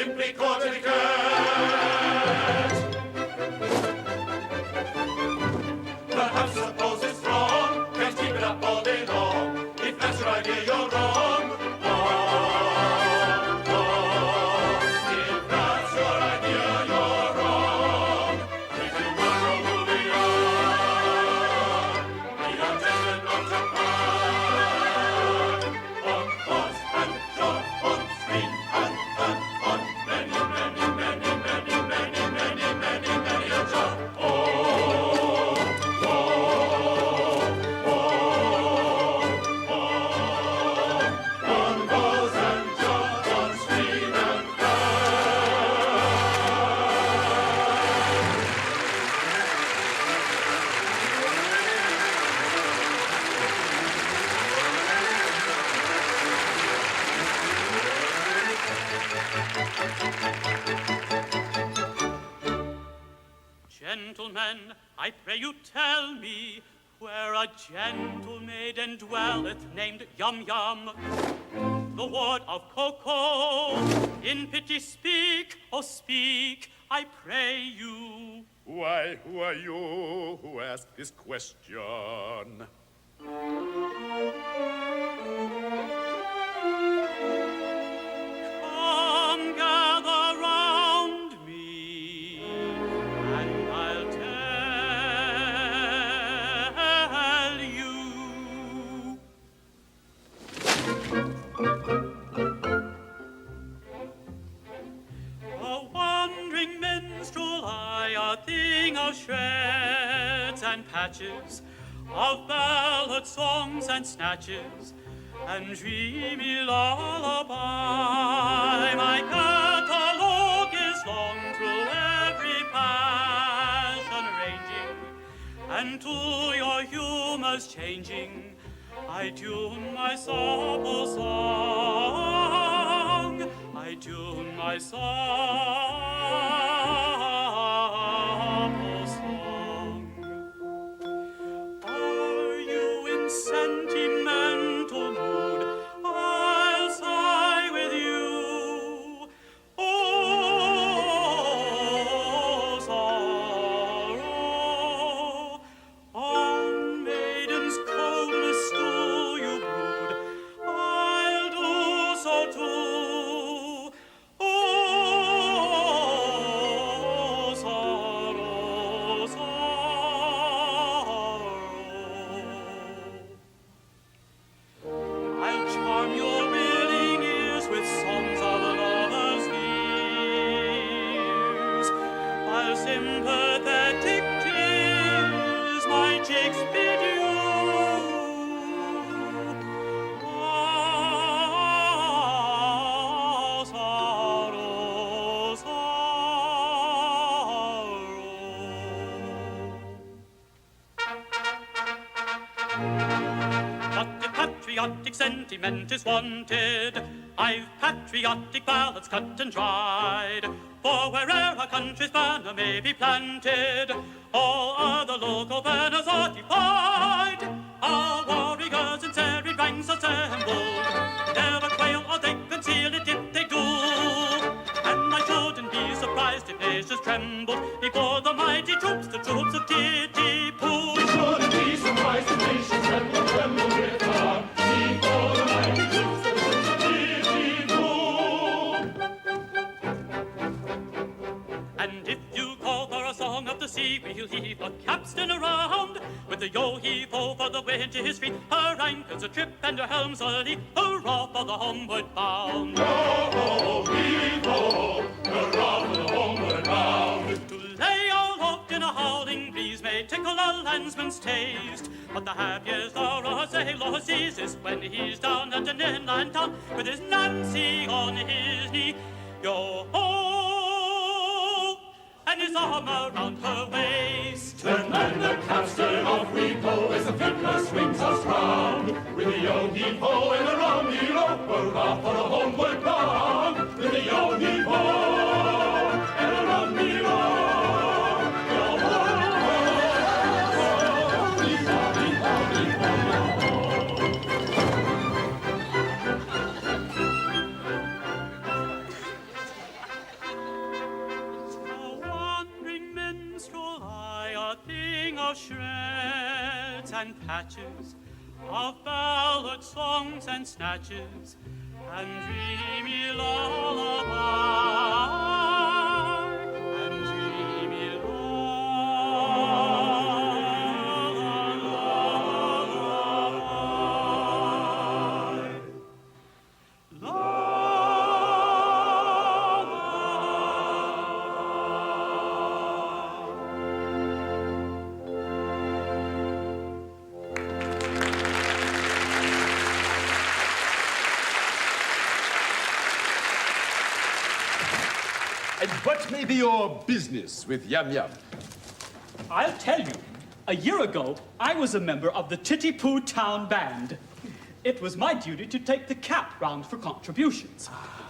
simply called etiquette. Perhaps suppose it's wrong, can't keep it up all day long. If that's your idea, you're wrong. Wrong, wrong. If that's your idea, you're wrong. If you want to moving on, we are destined not to cry. On horse and shore, on screen and on many, many, many, many, many, many, many, many a job. Gentlemen, I pray you tell me where a gentle maiden dwelleth named Yum Yum. The word of cocoa, in pity speak, oh speak, I pray you. Why, who are you who ask this question? Come gather round me, and I'll tell you. A wandering minstrel, I, a thing of shreds and patches, of ballad songs and snatches, and dreamy lullaby. My catalogue is long through every passion ranging, and to your humors changing, I tune my supple song. I tune my supple song. Are you in sentimental mood? I'll sigh with you. Oh, sorrow, on maiden's coldest stool you brood. I'll do so too. Oh, sorrow, sorrow. I'll charm your willing ears with songs of lovers' fears, while sympathetic tears my cheeks bid you. Ah, sorrow, sorrow. But if patriotic sentiment is wanted, I've patriotic ballads cut and dried. For where'er a country's banner may be planted, all other local banners are defied. Our warriors in serried ranks assembled, never quail or they conceal it if they do. And I shouldn't be surprised if nations trembled before the mighty troops, the troops of Titipu. Shouldn't be surprised if nations tremble with alarm before the mighty troops, the troops of Titipu. And if you call for a song of the sea, we'll heave a capstan around, with the yo-heave-ho for the wind is free, her anchors a trip and her helms a lee, hurrah for the homeward bound. Yo-ho-heave-ho, hurrah for the homeward bound. To lay aloft in a howling breeze may tickle a landsman's taste, but the happiest hour a sailor sees is when he's down at an inland town with his Nancy on his knee. Yo-ho! And his arm around her waist. And the capstan of Rico as the fiddler swings us round, with the yo-heave-ho and a rum-de-ro, hurrah for the homeward bound. With the yo-heave-ho and a rum-de-ro, yo-ho, of shreds and patches, of ballad songs and snatches, and dreamy lullaby, and dreamy And what may be your business with Yum Yum? I'll tell you. A year ago, I was a member of the Titty-Poo Town Band. It was my duty to take the cap round for contributions.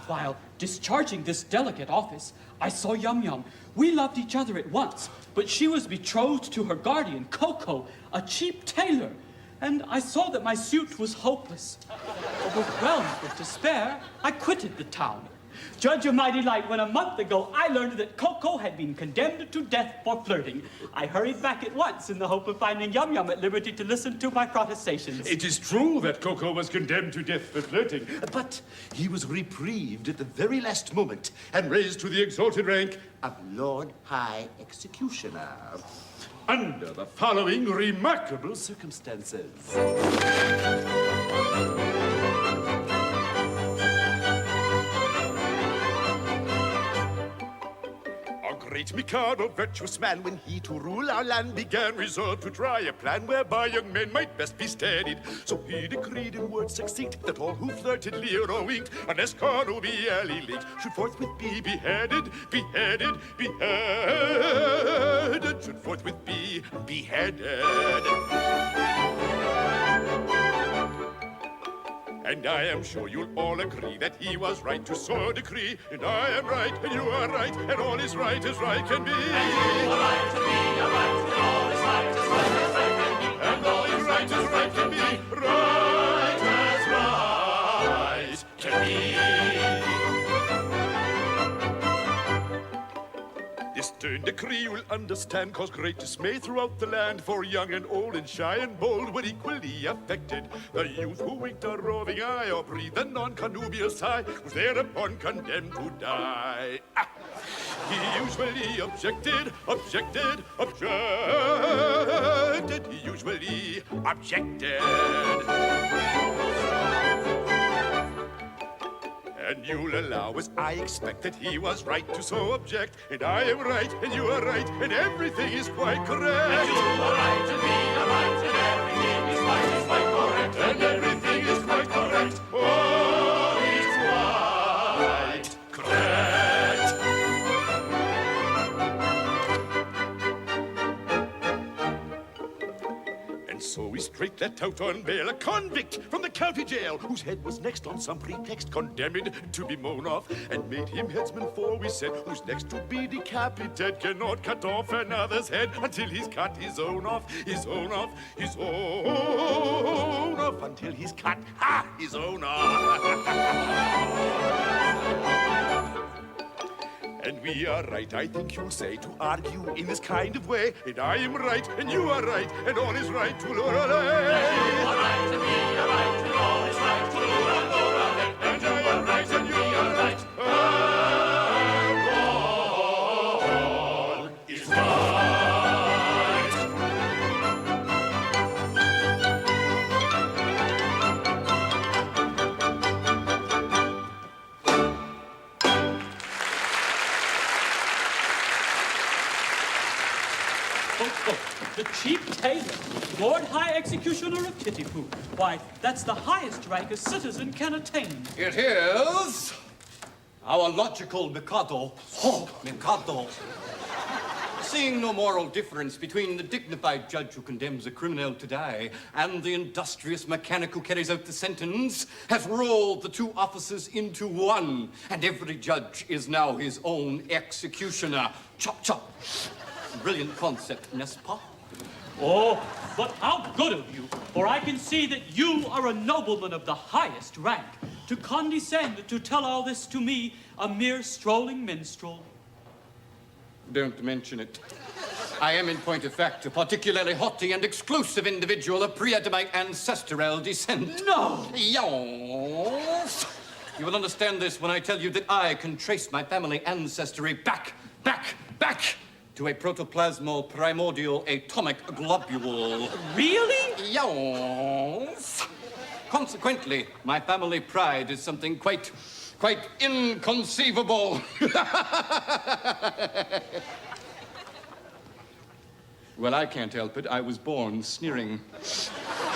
While discharging this delicate office, I saw Yum Yum. We loved each other at once, but she was betrothed to her guardian, Coco, a cheap tailor. And I saw that my suit was hopeless. Overwhelmed with despair, I quitted the town. Judge of my delight when a month ago I learned that Coco had been condemned to death for flirting. I hurried back at once in the hope of finding Yum Yum at liberty to listen to my protestations. It is true that Coco was condemned to death for flirting, but he was reprieved at the very last moment and raised to the exalted rank of Lord High Executioner under the following remarkable circumstances. Great Mikado, virtuous man, when he to rule our land began, resolved to try a plan whereby young men might best be steadied. So he decreed in words succinct that all who flirted, leered or winked, unless connubially linked, should forthwith be beheaded, beheaded, beheaded, should forthwith be beheaded. And I am sure you'll all agree that he was right to so decree. And I am right, and you are right, and all is right as right can be. And you are right, and we are right, and all is right as right as right can be. And all is right as right can be. Right as right can be. This stern decree you'll understand caused great dismay throughout the land, for young and old and shy and bold were equally affected. The youth who winked a roving eye or breathed a non-connubial sigh was thereupon condemned to die. He usually objected. He usually objected. And you'll allow, as I expect, that he was right to so object. And I am right, and you are right, and everything is quite correct. And you are right, and we are right, and everything is quite correct. And everything is quite correct. All is quite correct. And so we straight let out on bail a convict from the county jail, whose head was next on some pretext condemned to be mown off, and made him headsman, for we said, who's next to be decapitated cannot cut off another's head until he's cut his own off, his own off, his own off, until he's cut his own off. And we are right, I think you'll say, to argue in this kind of way. And I am right, and you are right, and all is right to Lord. And you are right, and we are right, and all is right to Lord. And I am right, and you are right. And all is right. The cheap tailor, Lord High Executioner of Titty-Poo. Why, that's the highest rank a citizen can attain. It is our logical Mikado. Oh, Mikado. Seeing no moral difference between the dignified judge who condemns a criminal today and the industrious mechanic who carries out the sentence, has rolled the two offices into one, and every judge is now his own executioner. Chop, chop. Brilliant concept, n'est-ce pas? Oh, but how good of you, for I can see that you are a nobleman of the highest rank, to condescend to tell all this to me, a mere strolling minstrel. Don't mention it. I am, in point of fact, a particularly haughty and exclusive individual of pre-Adamite ancestral descent. No! Yes. You will understand this when I tell you that I can trace my family ancestry back to a protoplasmal primordial atomic globule. Really? Yes. Consequently, my family pride is something quite inconceivable. Well, I can't help it. I was born sneering.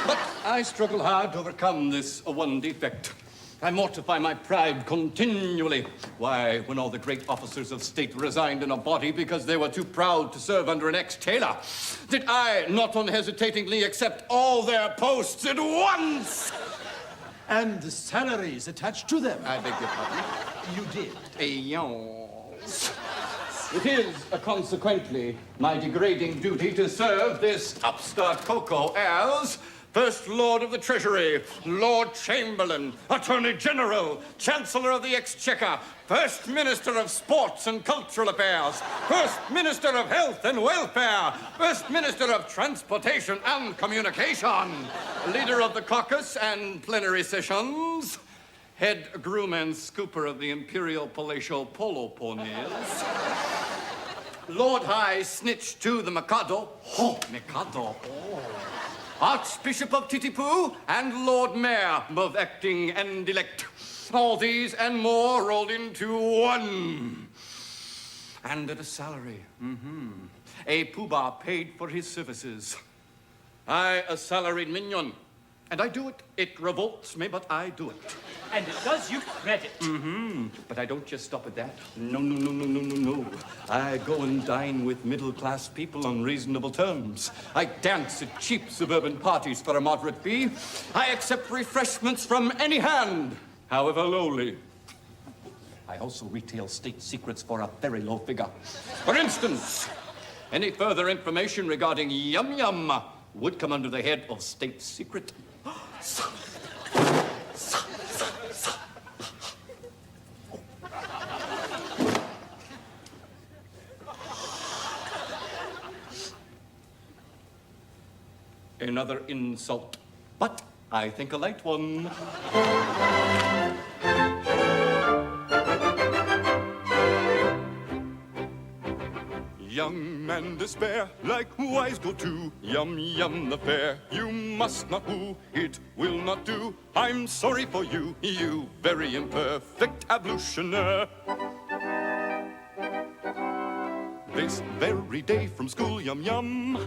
But I struggle hard to overcome this one defect. I mortify my pride continually. Why, when all the great officers of state resigned in a body because they were too proud to serve under an ex-tailor, did I not unhesitatingly accept all their posts at once? And the salaries attached to them. I beg your pardon? You did. Yes. It is, consequently, my degrading duty to serve this upstart Coco as First Lord of the Treasury, Lord Chamberlain, Attorney General, Chancellor of the Exchequer, First Minister of Sports and Cultural Affairs, First Minister of Health and Welfare, First Minister of Transportation and Communication, Leader of the Caucus and Plenary Sessions, Head Groom and Scooper of the Imperial Palatial Polo Ponies, Lord High Snitch to the Mikado, Mikado, Archbishop of Titipu, and Lord Mayor of Acting and Elect. All these and more rolled into one. And at a salary. A poobah paid for his services. I, a salaried minion. And I do it. It revolts me, but I do it. And it does you credit. But I don't just stop at that. No. I go and dine with middle-class people on reasonable terms. I dance at cheap suburban parties for a moderate fee. I accept refreshments from any hand, however lowly. I also retail state secrets for a very low figure. For instance, any further information regarding Yum Yum would come under the head of state secret. Another insult, but I think a light one. Young man despair, likewise go to Yum Yum the fair. You must not woo, it will not do. I'm sorry for you, you very imperfect ablutioner. This very day from school, Yum Yum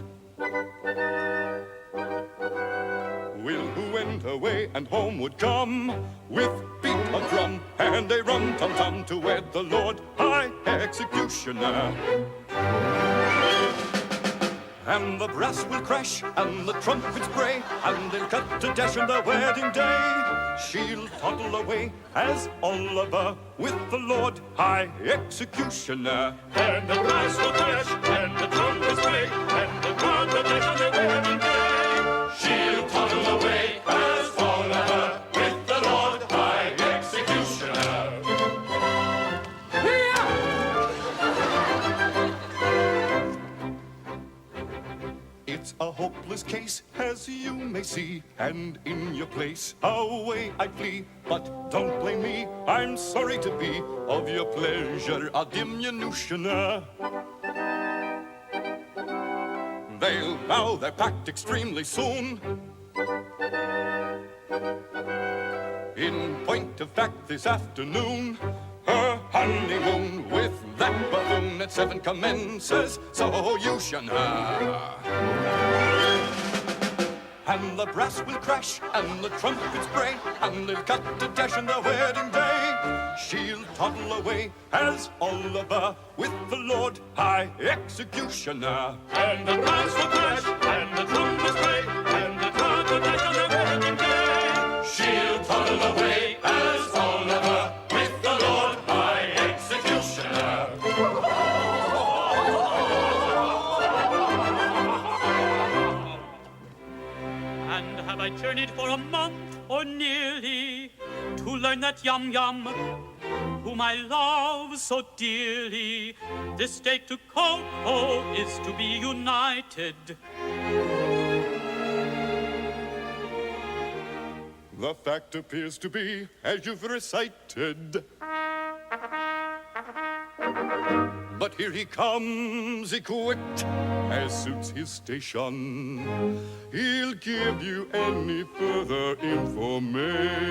who went away and homeward come with beat of drum and a rum-tum-tum to wed the Lord High Executioner. And the brass will crash and the trumpets bray and they'll cut to dash on the wedding day. She'll toddle away as Oliver with the Lord High Executioner. And the brass will crash, and the trumpets play, and the trumpet dash on the wedding day. She'll toddle away as Oliver with the Lord High Executioner. It's a hopeless case, as you may see, and in your place away I'd flee. But don't blame me, I'm sorry to be of your pleasure a diminutioner. They'll vow their pact extremely soon. In point of fact, this afternoon, her honeymoon with that buffoon at 7 commences, so you should know. And the brass will crash, and the trumpets bray, and they'll cut the dash on the wedding day. She'll toddle away as Oliver with the Lord High Executioner. And the brass will crash, and the trumpets play, and the trumpet dash on the wedding day. She'll toddle away as Oliver with the Lord High Executioner. And have I journeyed for a month or nearly to learn that Yum Yum whom I love so dearly. This day to Coco is to be united. The fact appears to be as you've recited. But here he comes, equipped as suits his station. He'll give you any further information.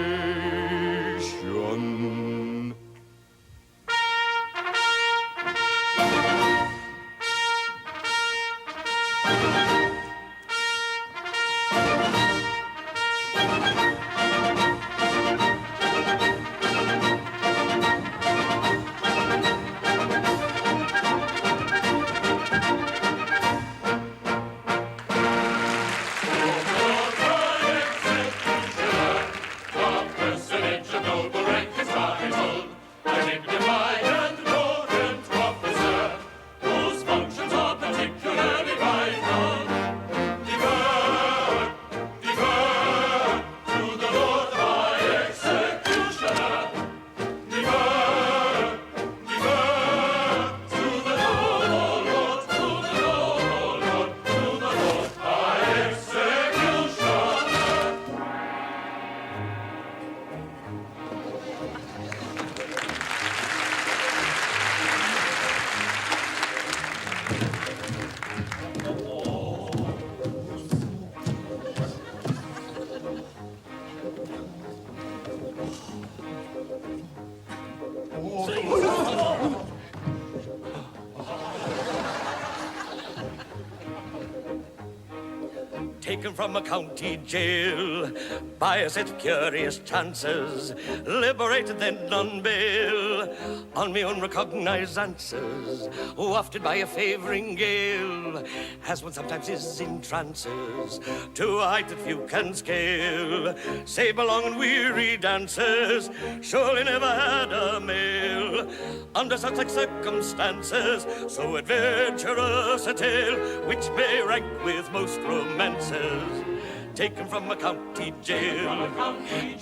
Taken from a county jail by a set of curious chances, liberated then on bail, on me unrecognized answers, wafted by a favoring gale, as one sometimes is in trances, to a height that few can scale. Sable long and weary dances, surely never had a male, under such like circumstances, so adventurous a tale, which may rank with most romances. Taken from a county jail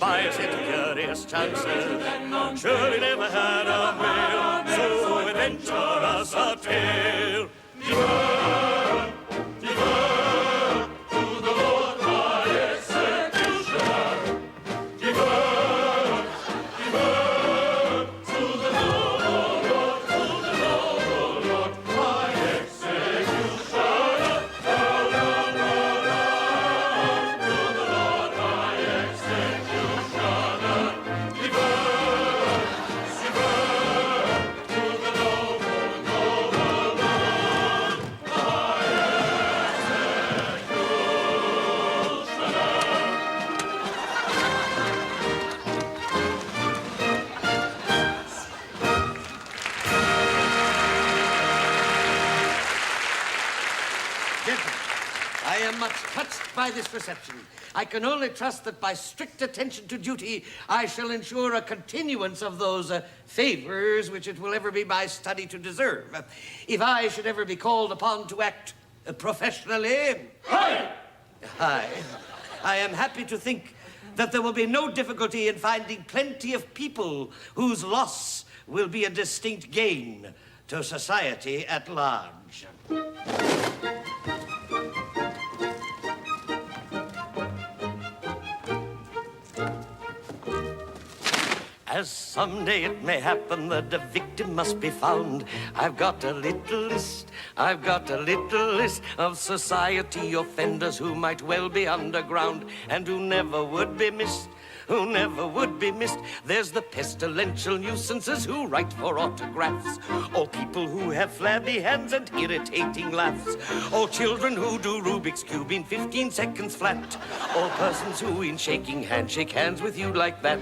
by a set of curious chances, surely never had a male, so adventurous a tale. Defer, defer to the Lord my executioner. Defer, defer to the noble Lord, my executioner. I am much touched by this reception. I can only trust that by strict attention to duty, I shall ensure a continuance of those favors which it will ever be my study to deserve. If I should ever be called upon to act professionally, I am happy to think that there will be no difficulty in finding plenty of people whose loss will be a distinct gain to society at large. As someday it may happen that a victim must be found, I've got a little list of society offenders who might well be underground and who never would be missed. There's the pestilential nuisances who write for autographs, or people who have flabby hands and irritating laughs, or children who do Rubik's Cube in 15 seconds flat, or persons who in shaking hands shake hands with you like that,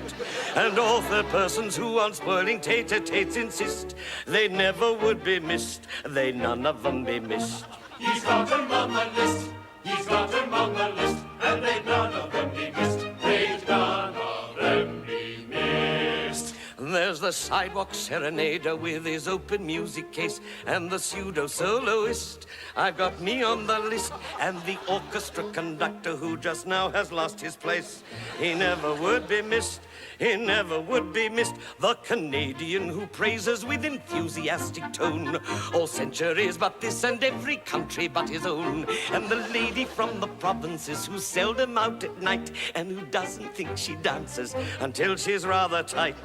and all third persons who on spoiling tete-a-tetes insist. They never would be missed, they none of them be missed. He's got 'em on the list, he's got 'em on the list, and they'd none of them be missed, they'd none of them be missed. There's the sidewalk serenader with his open music case, and the pseudo-soloist. I've got me on the list, and the orchestra conductor who just now has lost his place. He never would be missed, he never would be missed. The Canadian who praises with enthusiastic tone all centuries but this and every country but his own. And the lady from the provinces who's seldom out at night and who doesn't think she dances until she's rather tight.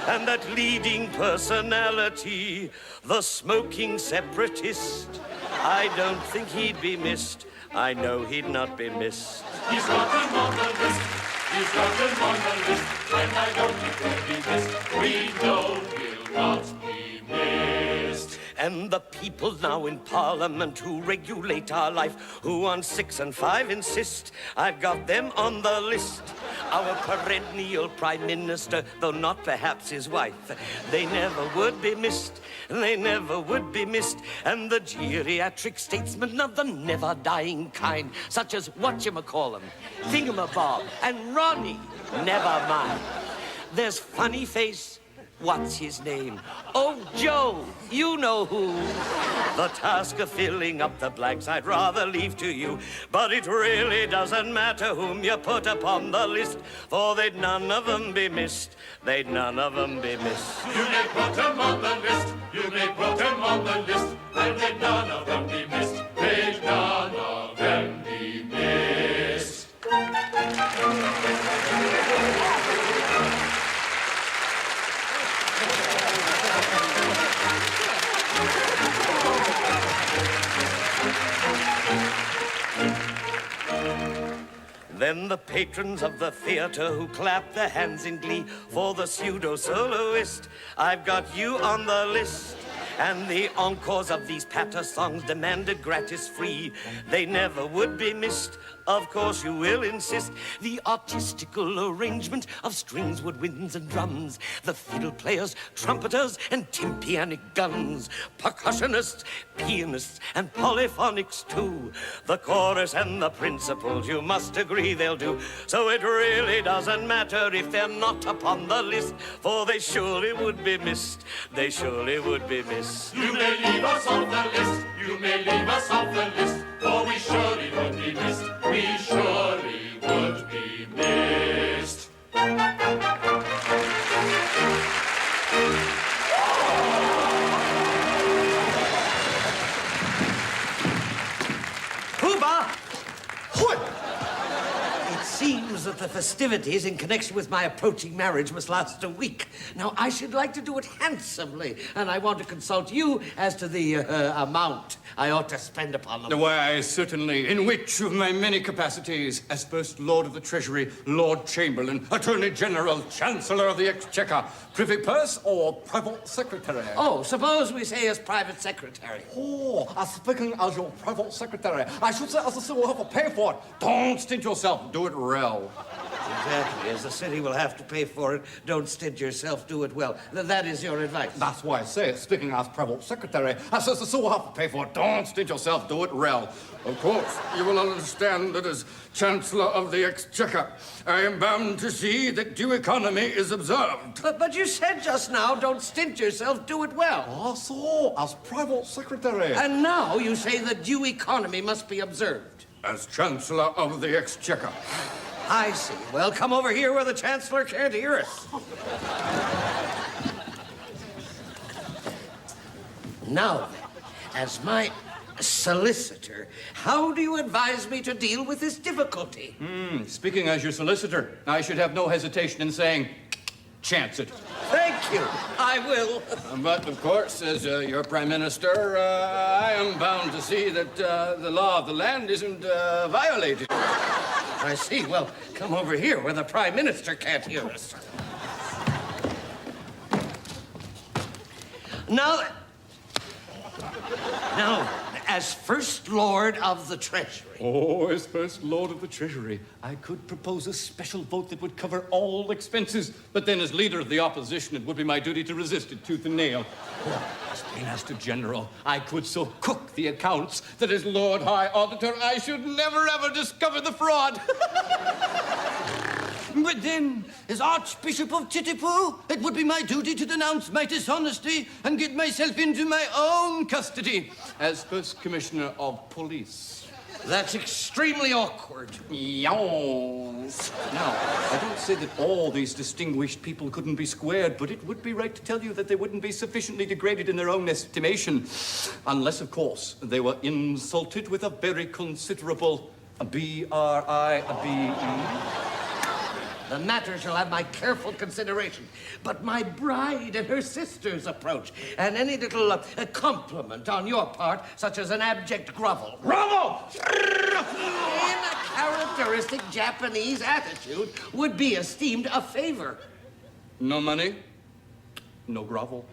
And that leading personality, the smoking separatist, I don't think he'd be missed. I know he'd not be missed. He's got him on the list. He's got him on the list. And I don't think he'll be missed. We know he'll not be missed. And the people now in Parliament who regulate our life, who on 6 and 5 insist, I've got them on the list. Our perennial Prime Minister, though not perhaps his wife, they never would be missed. They never would be missed. And the geriatric statesmen of the never-dying kind, such as whatchamacallem, Thingamabob, and Ronnie, never mind. There's Funny Face. What's his name? Oh, Joe, you know who. The task of filling up the blanks I'd rather leave to you. But it really doesn't matter whom you put upon the list, for they'd none of them be missed. They'd none of them be missed. You may put him on the list. You may put him on the list. And they'd none of them be missed. They'd none of them be missed. Then the patrons of the theater who clap their hands in glee for the pseudo-soloist, I've got you on the list. And the encores of these patter songs demanded gratis free. They never would be missed. Of course you will insist. The artistical arrangement of strings, woodwinds, and drums, the fiddle players, trumpeters, and tympanic guns, percussionists, pianists, and polyphonics too. The chorus and the principals, you must agree they'll do. So it really doesn't matter if they're not upon the list, for they surely would be missed. They surely would be missed. You may leave us off the list. You may leave us off the list. For we surely would be missed. We surely would be missed. Hooba! What? It seems that the festivities in connection with my approaching marriage must last a week. Now, I should like to do it handsomely, and I want to consult you as to the amount I ought to spend upon them. Why, certainly. In which of my many capacities, as First Lord of the Treasury, Lord Chamberlain, Attorney General, Chancellor of the Exchequer, Privy Purse, or Private Secretary? Oh, suppose we say as private secretary. Oh, speaking as your private secretary, I should say as the city will have to pay for it. Don't stint yourself, do it well. Exactly. As the city will have to pay for it, don't stint yourself, do it well. That is your advice. That's why I say it, speaking as private secretary. I says the city will have to pay for it. Don't stint yourself, do it well. Of course, you will understand that as Chancellor of the Exchequer, I am bound to see that due economy is observed. But you said just now, don't stint yourself, do it well. Ah, so, as private secretary. And now you say that due economy must be observed. As Chancellor of the Exchequer. I see. Well, come over here where the Chancellor can't hear us. Now then, as my solicitor, how do you advise me to deal with this difficulty? Speaking as your solicitor, I should have no hesitation in saying, chance it. Thank you. I will. But, of course, as your Prime Minister, I am bound to see that the law of the land isn't violated. I see. Well, come over here where the Prime Minister can't hear us. Now, as First Lord of the Treasury. Oh, as First Lord of the Treasury, I could propose a special vote that would cover all expenses. But then, as leader of the opposition, it would be my duty to resist it tooth and nail. As Master General, I could so cook the accounts that as Lord High Auditor, I should never ever discover the fraud. But then, as Archbishop of Titipu, it would be my duty to denounce my dishonesty and get myself into my own custody as First Commissioner of Police. That's extremely awkward. Yes. Now, I don't say that all these distinguished people couldn't be squared, but it would be right to tell you that they wouldn't be sufficiently degraded in their own estimation, unless, of course, they were insulted with a very considerable B-R-I-B-E. The matter shall have my careful consideration. But my bride and her sister's approach, and any little compliment on your part, such as an abject grovel. Bravo! In a characteristic Japanese attitude, would be esteemed a favor. No money, no grovel.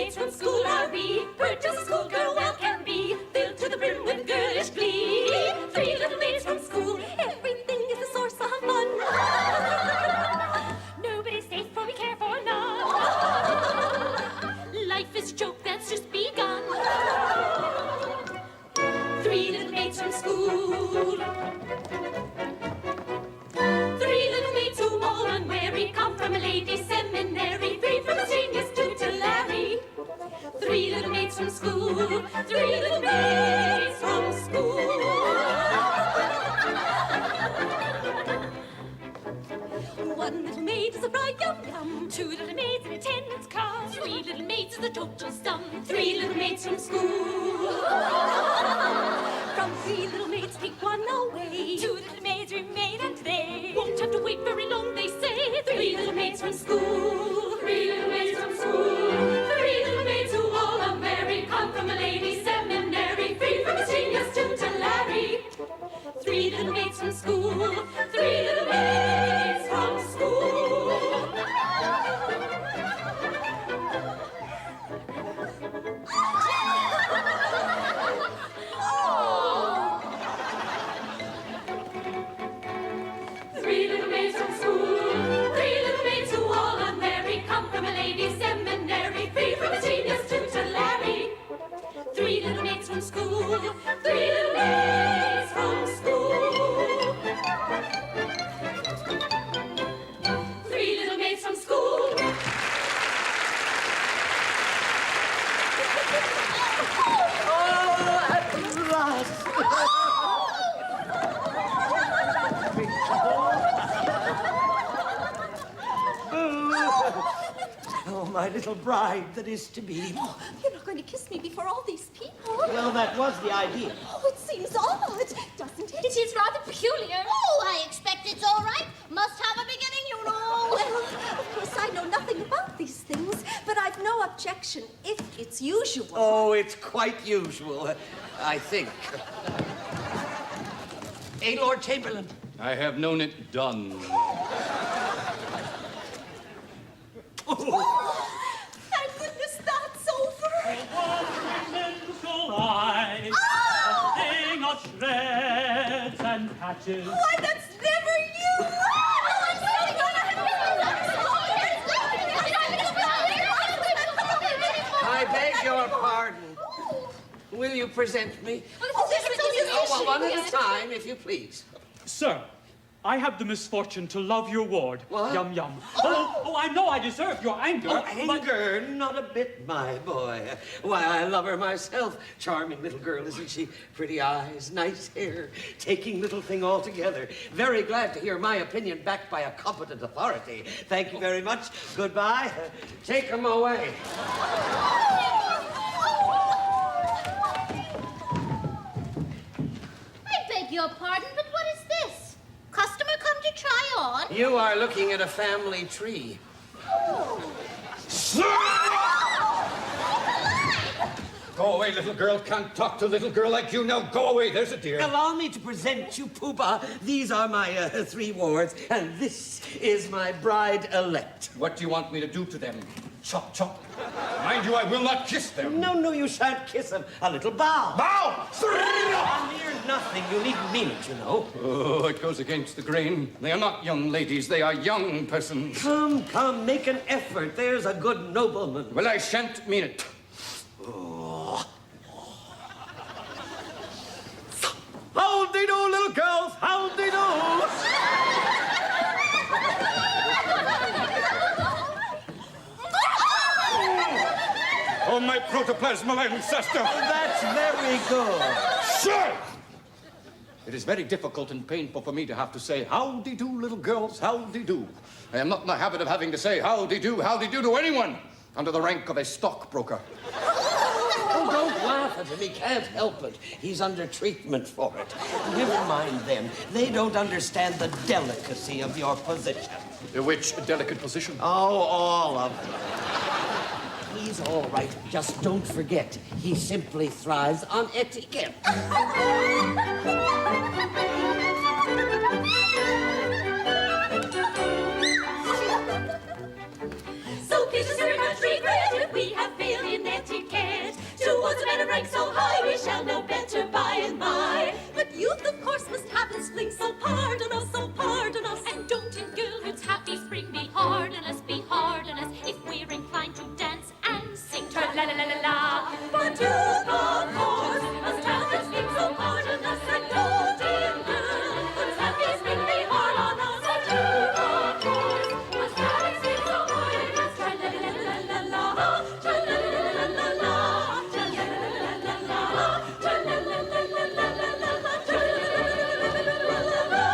From school are we, pert as a schoolgirl well can be, filled to the brim with girlish glee. Three little maids from school, everything is a source of fun. Nobody's safe for we care for none. Life is a joke that's just begun. Three little maids from school. Three little maids who all unwary come from a ladies' seminary. Three from a genius tutelary. Three little maids from school. Three little maids from school. One little maid is a bright yum-yum. Two little maids in attendance come. Three little maids is a total sum. Three little maids from school. From three little maids take one away. Two little maids remain and they won't have to wait very long, they say. Three little maids from school. Three little maids from school. Three little maids who all unmarried come from a ladies' seminary. Free from a genius tutelary. Three little maids from school. Three little maids from school. school. 3 little maids from school. 3 little maids from school. Oh, at last! Oh, my little bride that is to be. You're not going to kiss me before all these people. Well, that was the idea. Oh, it seems odd, doesn't it? It is rather peculiar. Oh, I expect it's all right. Must have a beginning, you know. Well, of course, I know nothing about these things, but I've no objection if it's usual. Oh, it's quite usual, I think. Hey, Lord Chamberlain. I have known it done. Thank goodness that's over. Thing of shreds and patches. Why, that's never you. I beg your pardon. Will you present me? Oh, well, one at a time, if you please. Sir, I have the misfortune to love your ward. What? Yum, yum. Oh, I know I deserve your anger. Oh, but- anger? Not a bit, my boy. Why, I love her myself. Charming little girl, isn't she? Pretty eyes, nice hair, taking little thing altogether. Very glad to hear my opinion backed by a competent authority. Thank you very much. Goodbye. Take him away. I beg your pardon, but what is this? Customer come to try on? You are looking at a family tree. Go away, little girl. Can't talk to little girl like you now. Go away, there's a dear. Allow me to present you, Pooh-Bah. These are my 3 wards, and this is my bride-elect. What do you want me to do to them? Chop, chop. Mind you, I will not kiss them. No, you shan't kiss them. A little bow. Bow! A mere nothing. You needn't mean it, you know. Oh, it goes against the grain. They are not young ladies. They are young persons. Come, make an effort. There's a good nobleman. Well, I shan't mean it. Howdy-do, little girls. Howdy-do. Oh, my protoplasmal ancestor. That's very good. Sir! It is very difficult and painful for me to have to say, howdy-do, little girls, howdy-do. I am not in the habit of having to say howdy-do to anyone under the rank of a stockbroker. Oh, don't laugh at him. He can't help it. He's under treatment for it. Never mind them. They don't understand the delicacy of your position. Which delicate position? Oh, all of them. He's all right. Just don't forget, he simply thrives on etiquette. So please just very much regret if we have failed in etiquette. Towards a man of rank so high, we shall know better by and by. But youth, of course, must have his fling, so pardon us, And don't in Gilbert's happy spring be hard on us, if we're inclined to dance and sing. Tra-la-la-la-la-la. But youth, of course, must have his fling, so pardon us, and don't in Gilbert's happy spring be hard on us. But youth, of course, must have his fling, so pardon us, tra-la-la-la-la-la, tra-la-la-la-la-la, tra-la-la-la-la-la, tra-la-la-la-la-la-la, tra-la-la-la-la-la-la.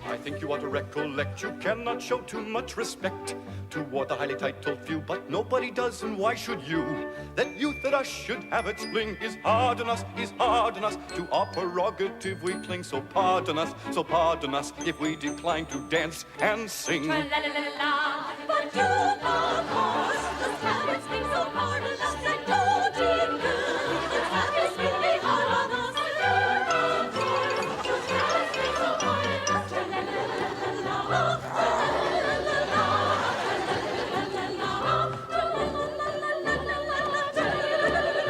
I think you ought to recollect you cannot show too much respect toward the highly titled few, but nobody does, and why should you? That youth that us should have its fling is hard on us, To our prerogative we cling, so pardon us, if we decline to dance and sing. Tra-la-la-la-la, but you, of course, must have its fling, so pardon us, and don't in Gilbert's happy spring be hard on us. But you, of course, must have its fling, so pardon us, tra-la-la-la-la-la, tra-la-la-la-la-la, tra-la-la-la-la-la, tra-la-la-la-la-la.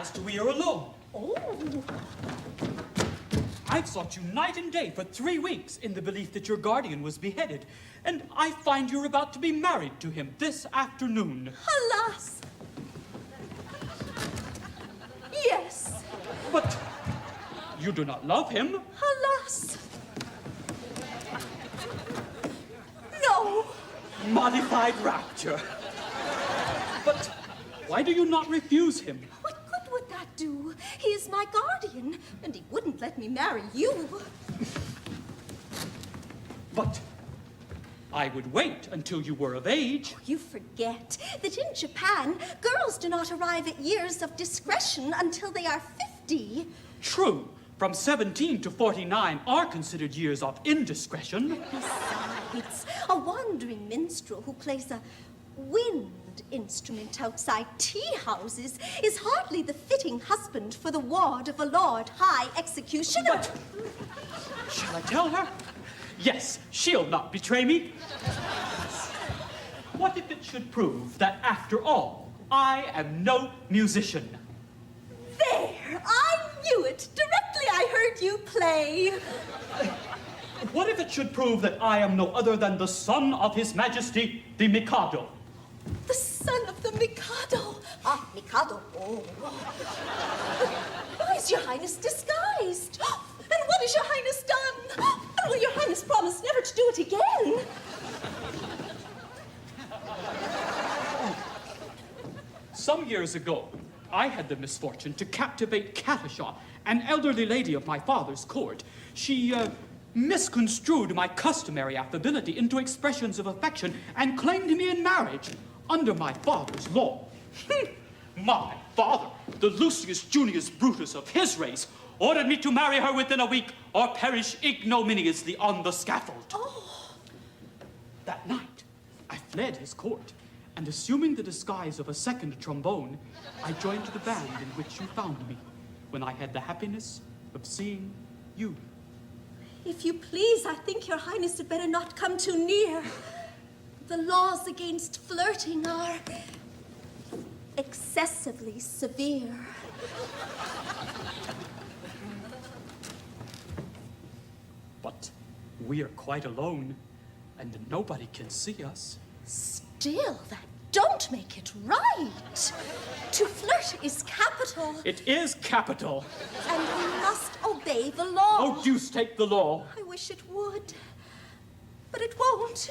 last we are alone. Oh. I've sought you night and day for 3 weeks in the belief that your guardian was beheaded, and I find you're about to be married to him this afternoon. Alas. Yes. But you do not love him. Alas. No. Modified rapture. But why do you not refuse him? What good would that do? He is my guardian, and he wouldn't let me marry you. But I would wait until you were of age. You forget that in Japan, girls do not arrive at years of discretion until they are 50. True. From 17 to 49 are considered years of indiscretion. Besides, a wandering minstrel who plays a wind instrument outside tea houses is hardly the fitting husband for the ward of a Lord High Executioner. But shall I tell her? Yes, she'll not betray me. What if it should prove that, after all, I am no musician? There! I knew it! Directly I heard you play. What if it should prove that I am no other than the son of His Majesty, the Mikado? The son of the Mikado. Ah, Mikado. Oh. How is your Highness disguised? And what has your Highness done? And will your Highness promise never to do it again? Some years ago, I had the misfortune to captivate Katisha, an elderly lady of my father's court. She misconstrued my customary affability into expressions of affection and claimed me in marriage under my father's law. My father, the Lucius Junius Brutus of his race, ordered me to marry her within a week or perish ignominiously on the scaffold. Oh. That night, I fled his court, and assuming the disguise of a second trombone, I joined the band in which you found me when I had the happiness of seeing you. If you please, I think your Highness had better not come too near. The laws against flirting are excessively severe. But we are quite alone, and nobody can see us. Still, that don't make it right. To flirt is capital, It is capital. and we must obey the law. Oh, deuce take the law. I wish it would, but it won't.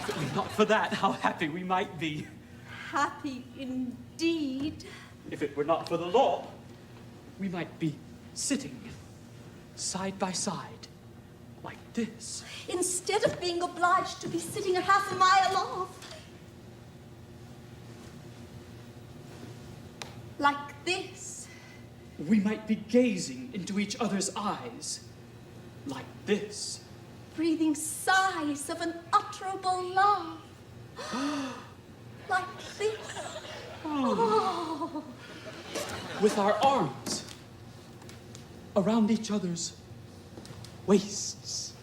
If it were not for that, how happy we might be. Happy indeed. If it were not for the law, we might be sitting side by side, like this. Instead of being obliged to be sitting a half a mile off. Like this. We might be gazing into each other's eyes, like this. Breathing sighs of unutterable love. Like this. Oh. With our arms around each other's waists.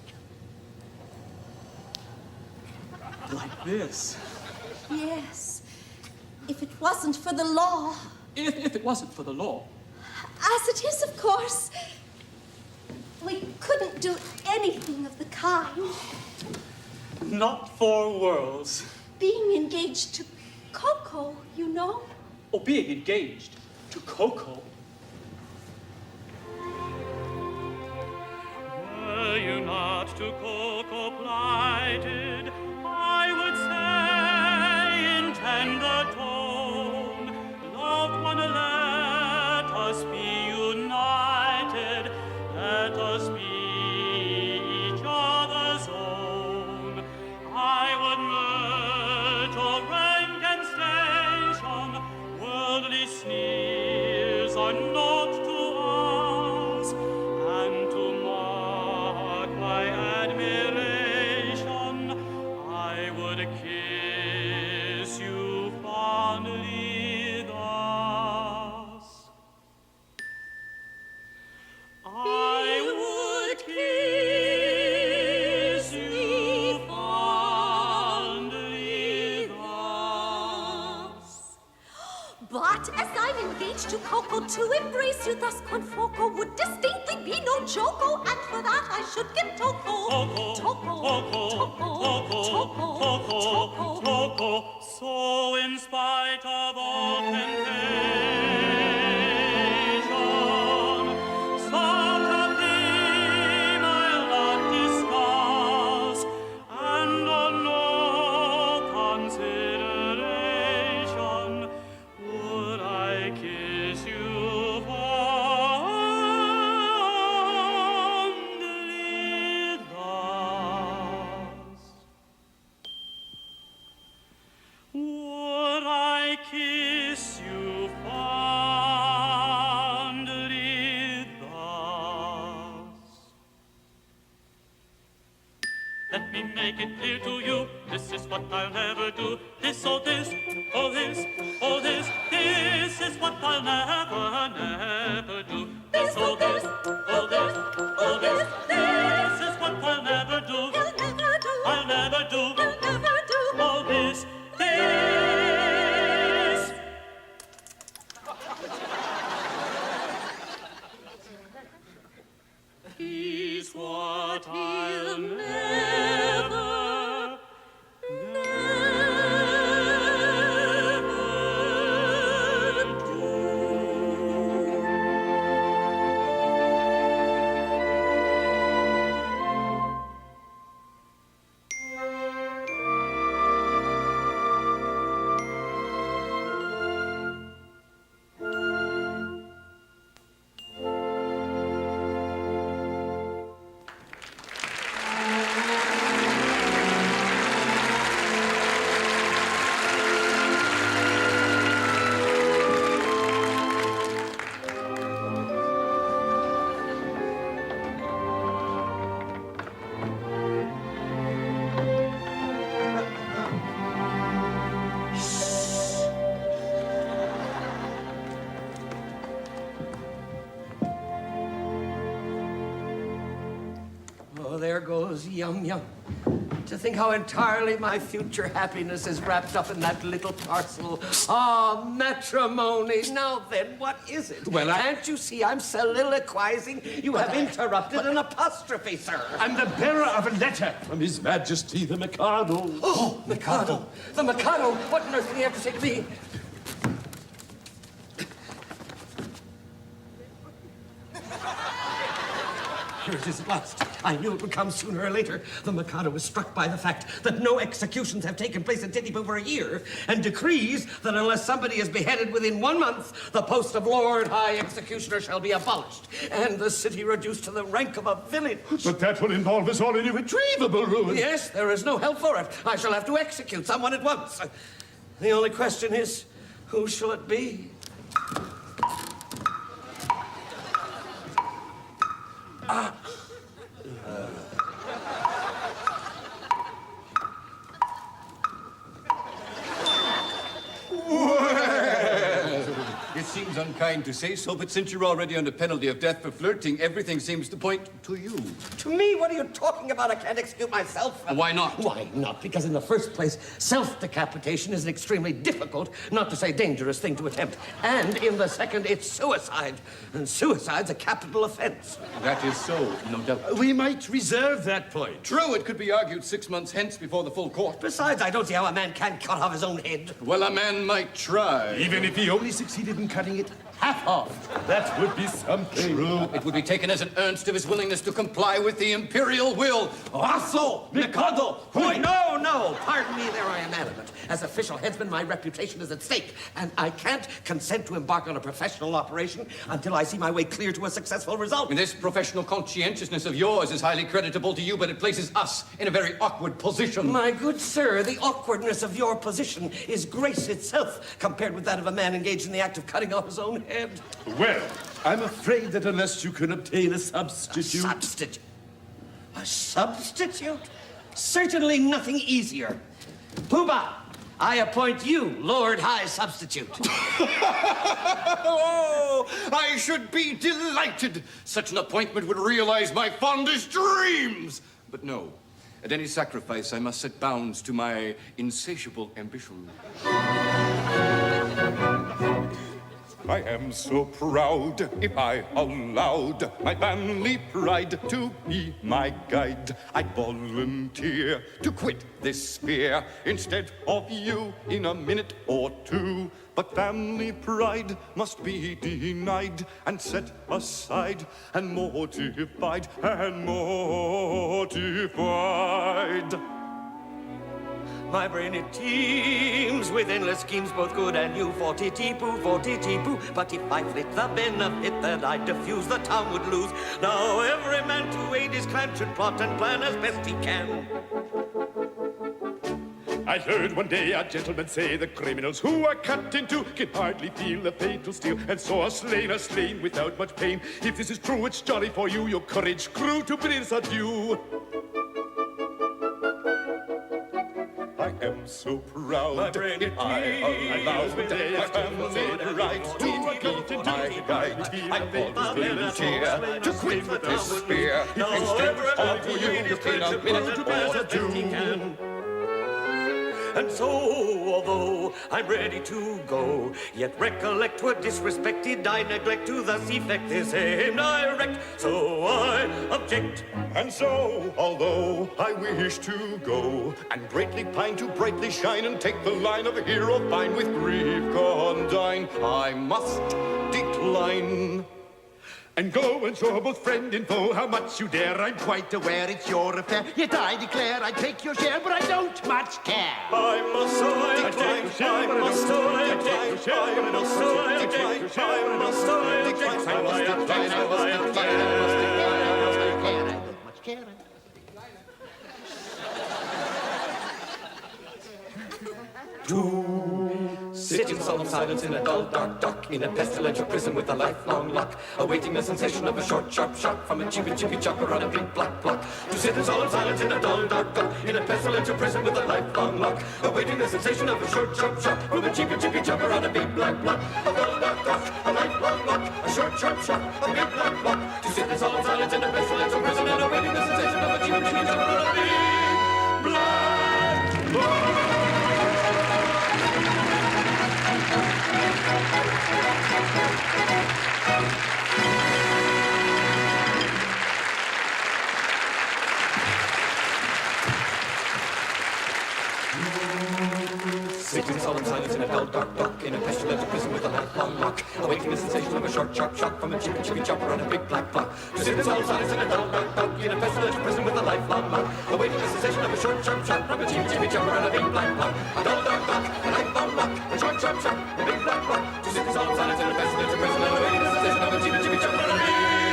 Like this. Yes. If it wasn't for the law. If it wasn't for the law. As it is, of course. We couldn't do anything of the kind. Not for worlds. Being engaged to Coco, you know. Or being engaged to Coco. Were you not to Coco plighted, I would say in tender tone, loved one, let us be united, let us be each other's own. I would merge all rank and station, worldly sneers are not to us, and to mark my admiration, I would kiss you But as I'm engaged to Coco, to embrace you thus confoco would distinctly be no joco, and for that I should get Toco. Toco. So in spite of all temptation, such a theme I'll not discuss, and on no consideration would I kiss you fondly thus. Would I kiss you fondly thus? Let me make it clear to you, this is what I'll never do. This, oh this, oh this, oh this, this is what I'll never, never do. This, oh this, oh this, oh this, this is what I'll never do. I'll never do. Oh this, this. He's what I'll never, never do. Oh, there goes Yum Yum. To think how entirely my future happiness is wrapped up in that little parcel. Ah, matrimony. Now then, what is it? Well, Can't you see I'm soliloquizing? You have interrupted an apostrophe, sir. I'm the bearer of a letter from His Majesty the Mikado. Oh, Mikado. The Mikado. What on earth do you have to say to me? Here it is at last. I knew it would come sooner or later. The Mikado was struck by the fact that no executions have taken place in Titipu for a year, and decrees that unless somebody is beheaded within 1 month, the post of Lord High Executioner shall be abolished, and the city reduced to the rank of a village. But that will involve us all in irretrievable ruin. Yes, there is no help for it. I shall have to execute someone at once. The only question is, who shall it be? It seems unkind to say so, but since you're already under penalty of death for flirting, everything seems to point to you. To me? What are you talking about? I can't execute myself. Why not? Why not? Because in the first place, self-decapitation is an extremely difficult, not to say dangerous thing to attempt. And in the second, it's suicide. And suicide's a capital offense. That is so, no doubt. We might reserve that point. True, it could be argued 6 months hence before the full court. Besides, I don't see how a man can cut off his own head. Well, a man might try. Even if he only succeeded in cutting it half off, that would be something. True, it would be taken as an earnest of his willingness to comply with the imperial will. Also, Mikado! No, pardon me, there I am adamant. As official headsman, my reputation is at stake, and I can't consent to embark on a professional operation until I see my way clear to a successful result. This professional conscientiousness of yours is highly creditable to you, but it places us in a very awkward position. My good sir, the awkwardness of your position is grace itself compared with that of a man engaged in the act of cutting off his own head. Well, I'm afraid that unless you can obtain a substitute... Substitute? A substitute? Certainly nothing easier. Poobah, I appoint you Lord High Substitute. Oh, I should be delighted. Such an appointment would realize my fondest dreams. But no, at any sacrifice, I must set bounds to my insatiable ambition. I am so proud if I allowed my family pride to be my guide. I'd volunteer to quit this sphere instead of you in a minute or two. But family pride must be denied and set aside and mortified and mortified. My brain, it teems with endless schemes, both good and new. Forty-tee-poo, forty-tee-poo. But if I flit the benefit that I diffuse, the town would lose. Now every man to aid his clan should plot and plan as best he can. I heard one day a gentleman say the criminals who are cut in two can hardly feel the fatal steel and saw a slain without much pain. If this is true, it's jolly for you, your courage crew, to bid us adieu. I am so proud My brain, it if I allow with my family pride to be my guide. I volunteer to quit this sphere instead of you in a minute or two. And so, although I'm ready to go, yet recollect what disrespected I neglect, to thus effect this aim direct. So I object. And so, although I wish to go and greatly pine to brightly shine and take the line of a hero fine with grief condign, I must decline. And go and show both friend and foe how much you dare. I'm quite aware it's your affair. Yet I declare I take your share, but I don't much care. I must decline, I must decline, I must decline, I must decline, I don't much care. Sit in solemn silence in a dull, dark dock, in a pestilential prison with a lifelong lock, awaiting the sensation of a short, sharp shock from a chippy chopper on a big black block. To sit in solemn silence in a dull, dark dock, in a pestilential prison with a lifelong lock, awaiting the sensation of a short, sharp shock from a chippy chopper on a big black block. A dull, dark dock, a lifelong lock, a short, sharp shock, a big black block. To sit in solemn silence in a pestilential prison and awaiting the sensation of a chippy chopper on a big black block. Sit in solemn silence in a dull, dark dock, in a pestilential prison with a lifelong lock, awaiting the sensation of a short, sharp shock from a chippy chopper on a big black block. To sit in solemn silence in a dull, dark dock, in a pestilential prison with a lifelong lock, awaiting the sensation of a short, sharp shock from a chippy chopper on a big black block. A dull, dark dock, a lifelong lock, a short, sharp shock, a big black block. To sit in solemn silence in a pestilential prison and awaiting the sensation of a chippy chopper on a big black block.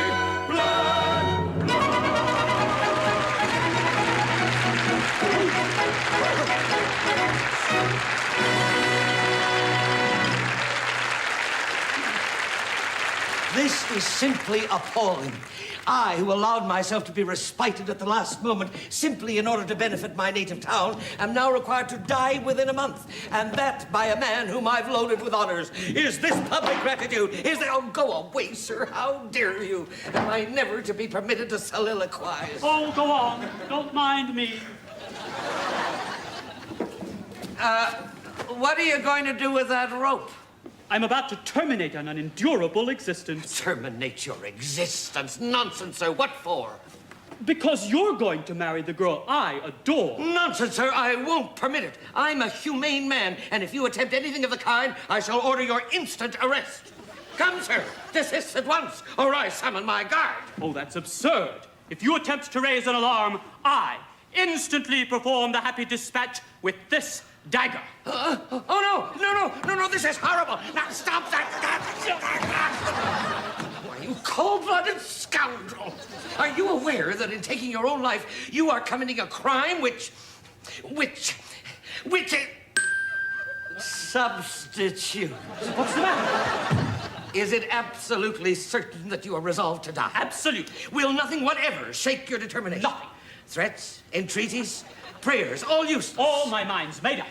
This is simply appalling. I, who allowed myself to be respited at the last moment simply in order to benefit my native town, am now required to die within a month. And that by a man whom I've loaded with honors. Is this public gratitude? Is there... Oh, go away, sir. How dare you? Am I never to be permitted to soliloquize? Oh, go on. Don't mind me. What are you going to do with that rope? I'm about to terminate an unendurable existence. Terminate your existence? Nonsense, sir. What for? Because you're going to marry the girl I adore. Nonsense, sir. I won't permit it. I'm a humane man, and if you attempt anything of the kind, I shall order your instant arrest. Come, sir. Desist at once, or I summon my guard. Oh, that's absurd. If you attempt to raise an alarm, I instantly perform the happy dispatch with this dagger. No, this is horrible. Now, stop that. Why, you cold-blooded scoundrel. Are you aware that in taking your own life, you are committing a crime which substitute? What's the matter? Is it absolutely certain that you are resolved to die? Absolutely. Will nothing whatever shake your determination? Nothing. Threats, entreaties, prayers, all useless. All my mind's made up.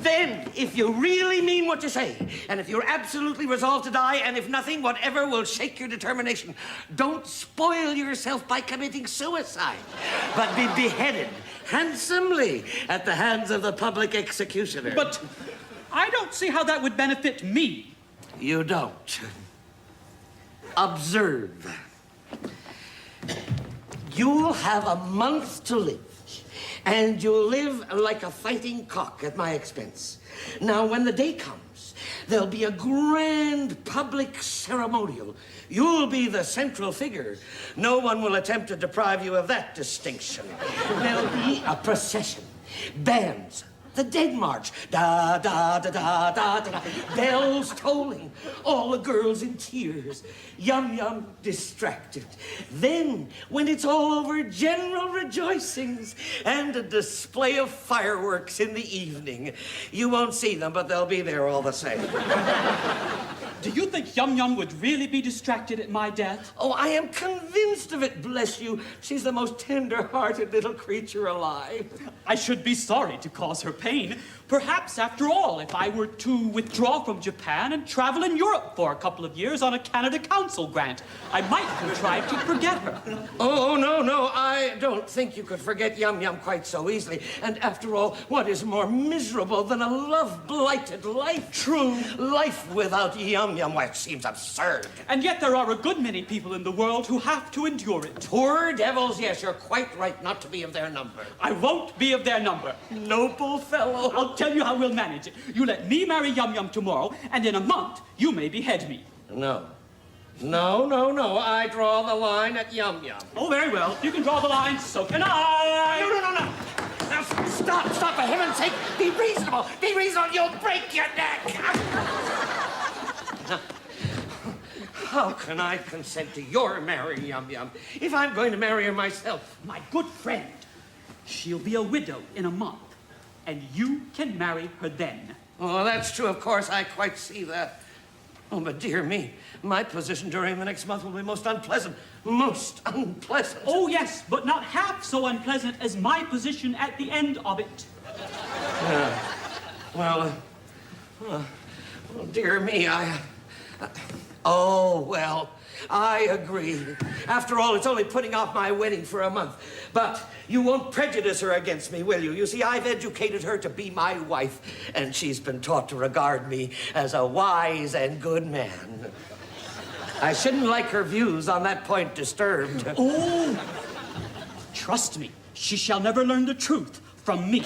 Then, if you really mean what you say, and if you're absolutely resolved to die, and if nothing whatever will shake your determination, don't spoil yourself by committing suicide, but be beheaded handsomely at the hands of the public executioner. But I don't see how that would benefit me. You don't. Observe. You'll have a month to live, and you'll live like a fighting cock at my expense. Now, when the day comes, there'll be a grand public ceremonial. You'll be the central figure. No one will attempt to deprive you of that distinction. There'll be a procession, bands, the Dead March, da da da da da da, bells tolling, all the girls in tears, Yum distracted. Then, when it's all over, general rejoicings and a display of fireworks in the evening. You won't see them, but they'll be there all the same. Do you think Yum would really be distracted at my death? Oh, I am convinced of it, bless you. She's the most tender-hearted little creature alive. I should be sorry to cause her pain. Perhaps, after all, if I were to withdraw from Japan and travel in Europe for a couple of years on a Canada Council grant, I might contrive to forget her. Oh, no, I don't think you could forget Yum quite so easily. And after all, what is more miserable than a love-blighted life? True. Life without Yum, why, it seems absurd. And yet there are a good many people in the world who have to endure it. Poor devils, yes, you're quite right not to be of their number. I won't be of their number. Noble fellow. I'll tell you how we'll manage it. You let me marry Yum tomorrow, and in a month, you may behead me. No. I draw the line at Yum. Oh, very well. You can draw the line, so can I. No. Now, stop, for heaven's sake. Be reasonable, you'll break your neck. How can I consent to your marrying Yum if I'm going to marry her myself? My good friend, she'll be a widow in a month, and you can marry her then. Oh, that's true, of course. I quite see that. Oh, but dear me, my position during the next month will be most unpleasant. Most unpleasant. Oh, yes, but not half so unpleasant as my position at the end of it. Well, dear me, Oh, well, I agree. After all, it's only putting off my wedding for a month. But you won't prejudice her against me, will you? You see, I've educated her to be my wife, and she's been taught to regard me as a wise and good man. I shouldn't like her views on that point disturbed. Oh! Trust me, she shall never learn the truth from me.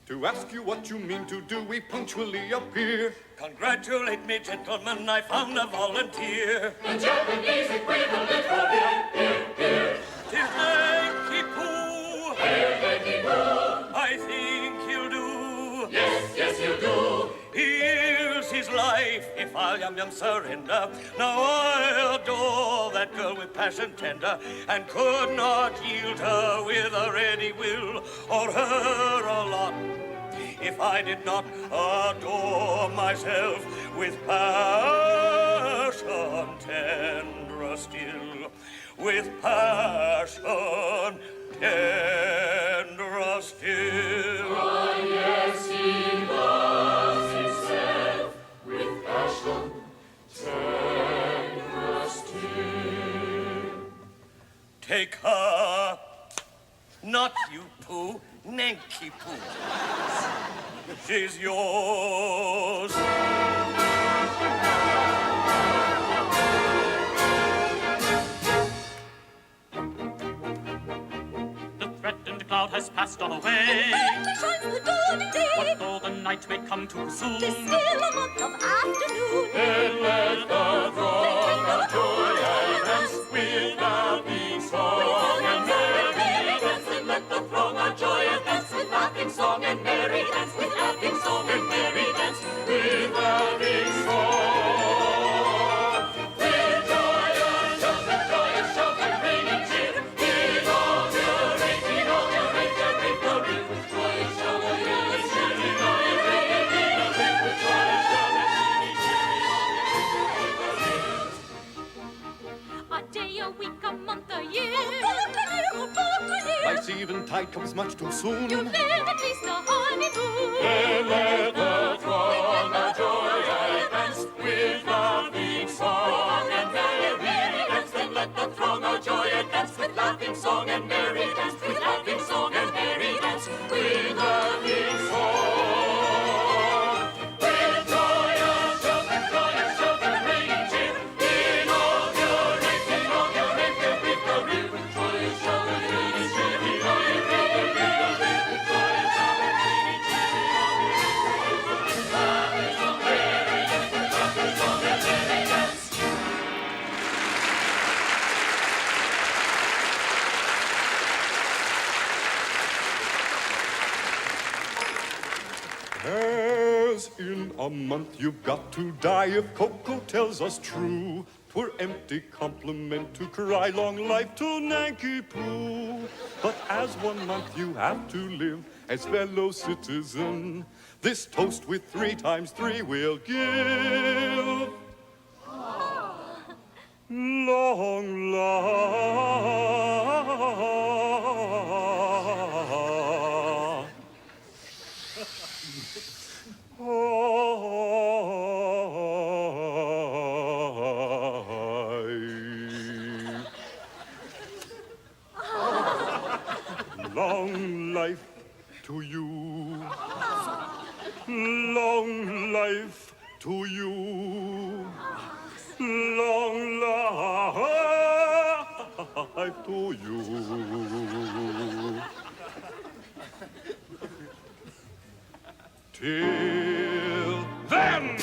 To ask you what you mean to do, we punctually appear. Congratulate me, gentlemen, I found a volunteer. The Japanese equivalent for here. Tis Lenki-Poo. I think he'll do. Yes, he'll do. Here's his life, if I'll Yum surrender. Now I adore that girl with passion tender, and could not yield her with a ready will, or her a lot, if I did not adore myself with passion tenderer still, with passion tenderer still. Ah, yes, he loves himself with passion tenderer still. Take her, not you, Pooh, Nanky Pooh. She's yours. The threatened cloud has passed away. Shines the dawning day. What though the night may come too soon? 'Tis still a month of afternoon. Then let the throng of joy advance with laughing song and merry dance. Then let the throng of joy advance with laughing song and merry dance. With laughing song and merry dance. With laughing song. With joyous shout and ringing cheer. With all your rage, with all your rage, and rave the reef. With joyous shout and ringing cheer. With all your rage, and rave the reef. With joyous shout and ringing cheer. A day, a week, a month, a year. Life's eventide comes much too soon. You've lived at least a honeymoon. Then let the throng of joy advance with laughing song and merry dance. Then let the throng of joy advance with laughing song and merry dance. With laughing song and merry dance. With laughing song. With joyous shout and ringing cheer. In all your rage, in all your rage, and with the reef. With joyous shout and ringing cheer. In all your rage, and with the reef. With joyous shout and ringing cheer. With laughing song, merry dance. With laughing song and merry dance. As in a month you've got to die if Coco tells us true. 'Twere empty compliment to cry long life to Nanky Pooh. But as 1 month you have to live as fellow citizen, this toast with 3 times 3 will give. Long Long life to you. Long life to you. Long life to you. Till then.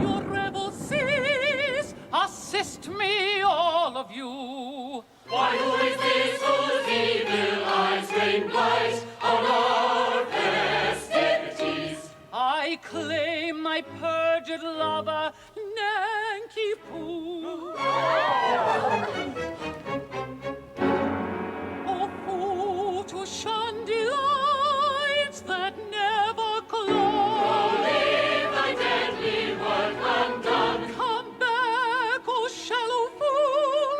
Your rebel cease, assist me, all of you. Why, who is this whose evil eyes rain blight on our festivities? I claim my perjured lover, Nanky Pooh. Oh, fool, to shun delights that never close. Leave thy deadly work undone. Come back, oh shallow fool,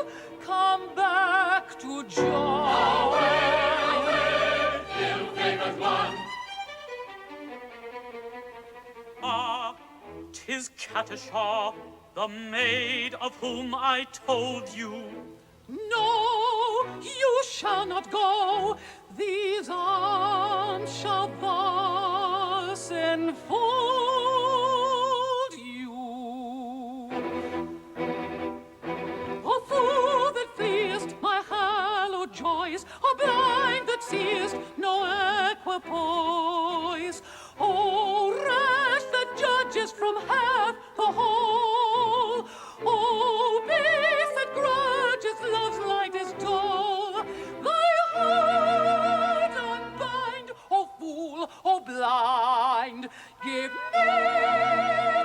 come back to joy. Ill-favored one. Ah, 'tis Catashaw, the maid of whom I told you. No, you shall not go. These arms shall thus enfold you. O fool that fleest my hallowed joys, O blind that seest no equipoise, O rash that judgest from half the whole, O base that grudgest love's lightest dole. Thy heart unbind, O fool, O blind, give me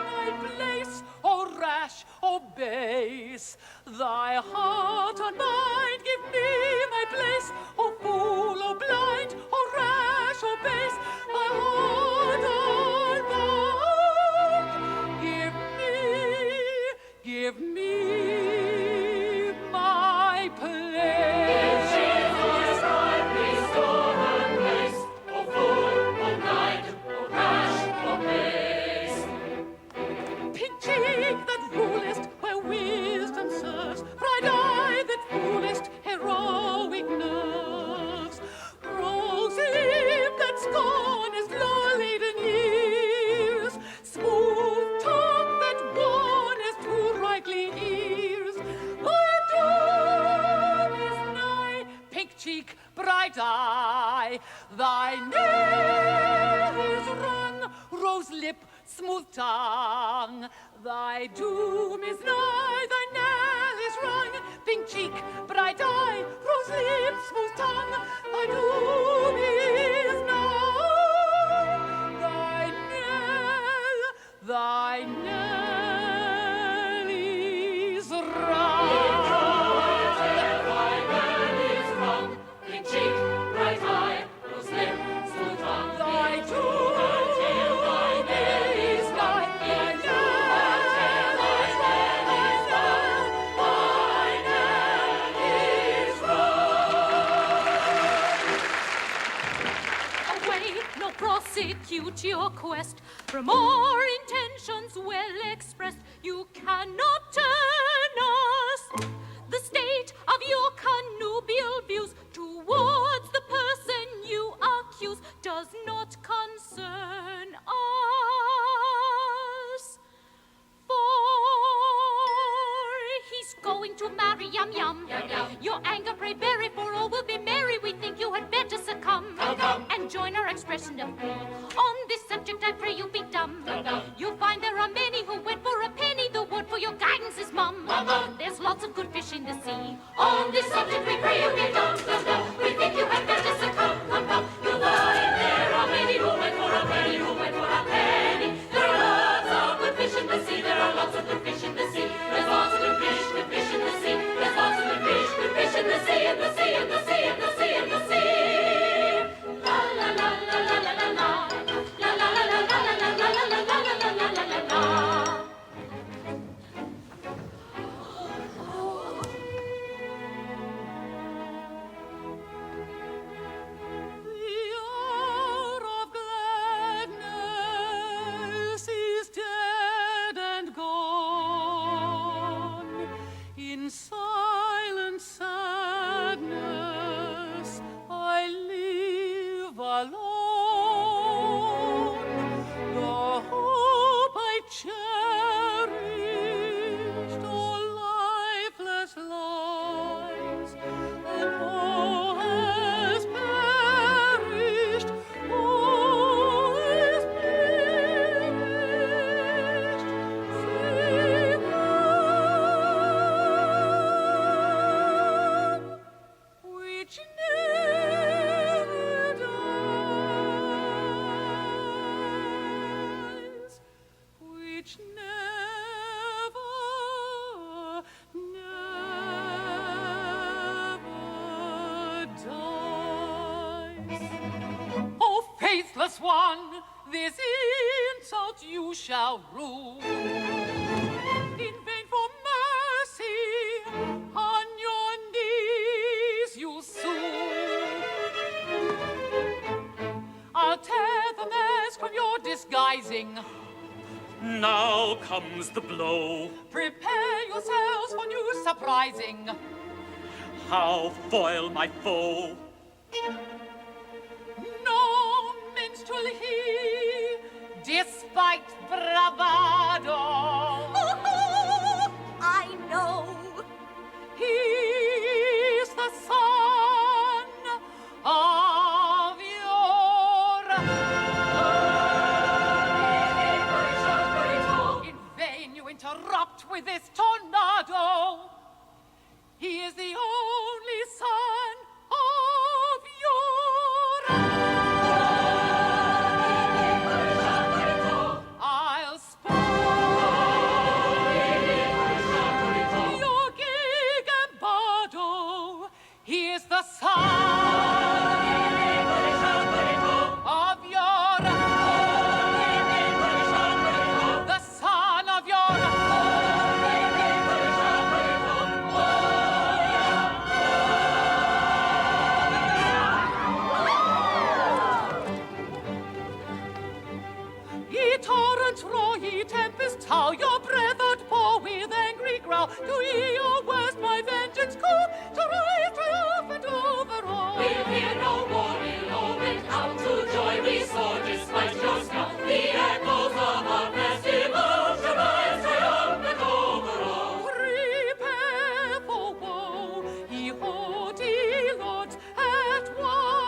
thy place, O rash, O base. Thy heart unbind, give me my place, O fool, O blind, O rash, O base. Thy heart eye. Thy nail is rung, rose lip, smooth tongue. Thy doom is nigh, thy nail is rung. Pink cheek, bright eye, rose lip, smooth tongue. Thy doom is nigh, thy nail is rung. Thy nail is rung. Pink cheek, bright eye, rose lip, smooth tongue. Thy doom is nigh, thy prosecute your quest for more intentions well expressed. You cannot turn us. The state of your connubial views towards the person you accuse does not concern us. For he's going to marry Yum Yum. Your anger pray bury, for all will be merry. We think you had better succumb and join our expression of plea. On this subject I pray you be dumb. You'll find there are many who went for a penny. The word for your guidance is mum. There's lots of good fish in the sea. On this subject we pray you be dumb. We think you had better succumb. You'll find there are many who went for a penny. There are lots of good fish in the sea. There are lots of good fish in the sea. There's lots of good fish in the sea. There's lots of good fish in the sea, in the sea, in the sea, in the sea, in the sea. La la la la la la la la. La la la la la la la la la la la la la la la. The hour of gladness is dead and gone. In silent sadness I live alone. The hope I cherished all lifeless lies, and all has perished, all is perished, save love, which never dies, which never, never dies. Oh, faithless one, this insult you shall rue. In vain for mercy, on your knees you sue. I'll tear the mask from your disguising. Now comes the blow. Prepare yourselves for new surprising. How foil my foe? No minstrel he, despite bravado. I know. He's the son of your. In vain you interrupt with this tornado. He is the only son of your. I'll spoil your gay gambado. He is the son of your. The son of your. Ye torrents roar, ye tempests howl, your breath outpour with angry growl. Do ye your worst my vengeance call, to rise triumphant over all? We'll hear no more elopement, out to joy restore despite your scowl. The echoes of our festival shall rise triumphant over all. Prepare for woe, ye haughty lords, at once.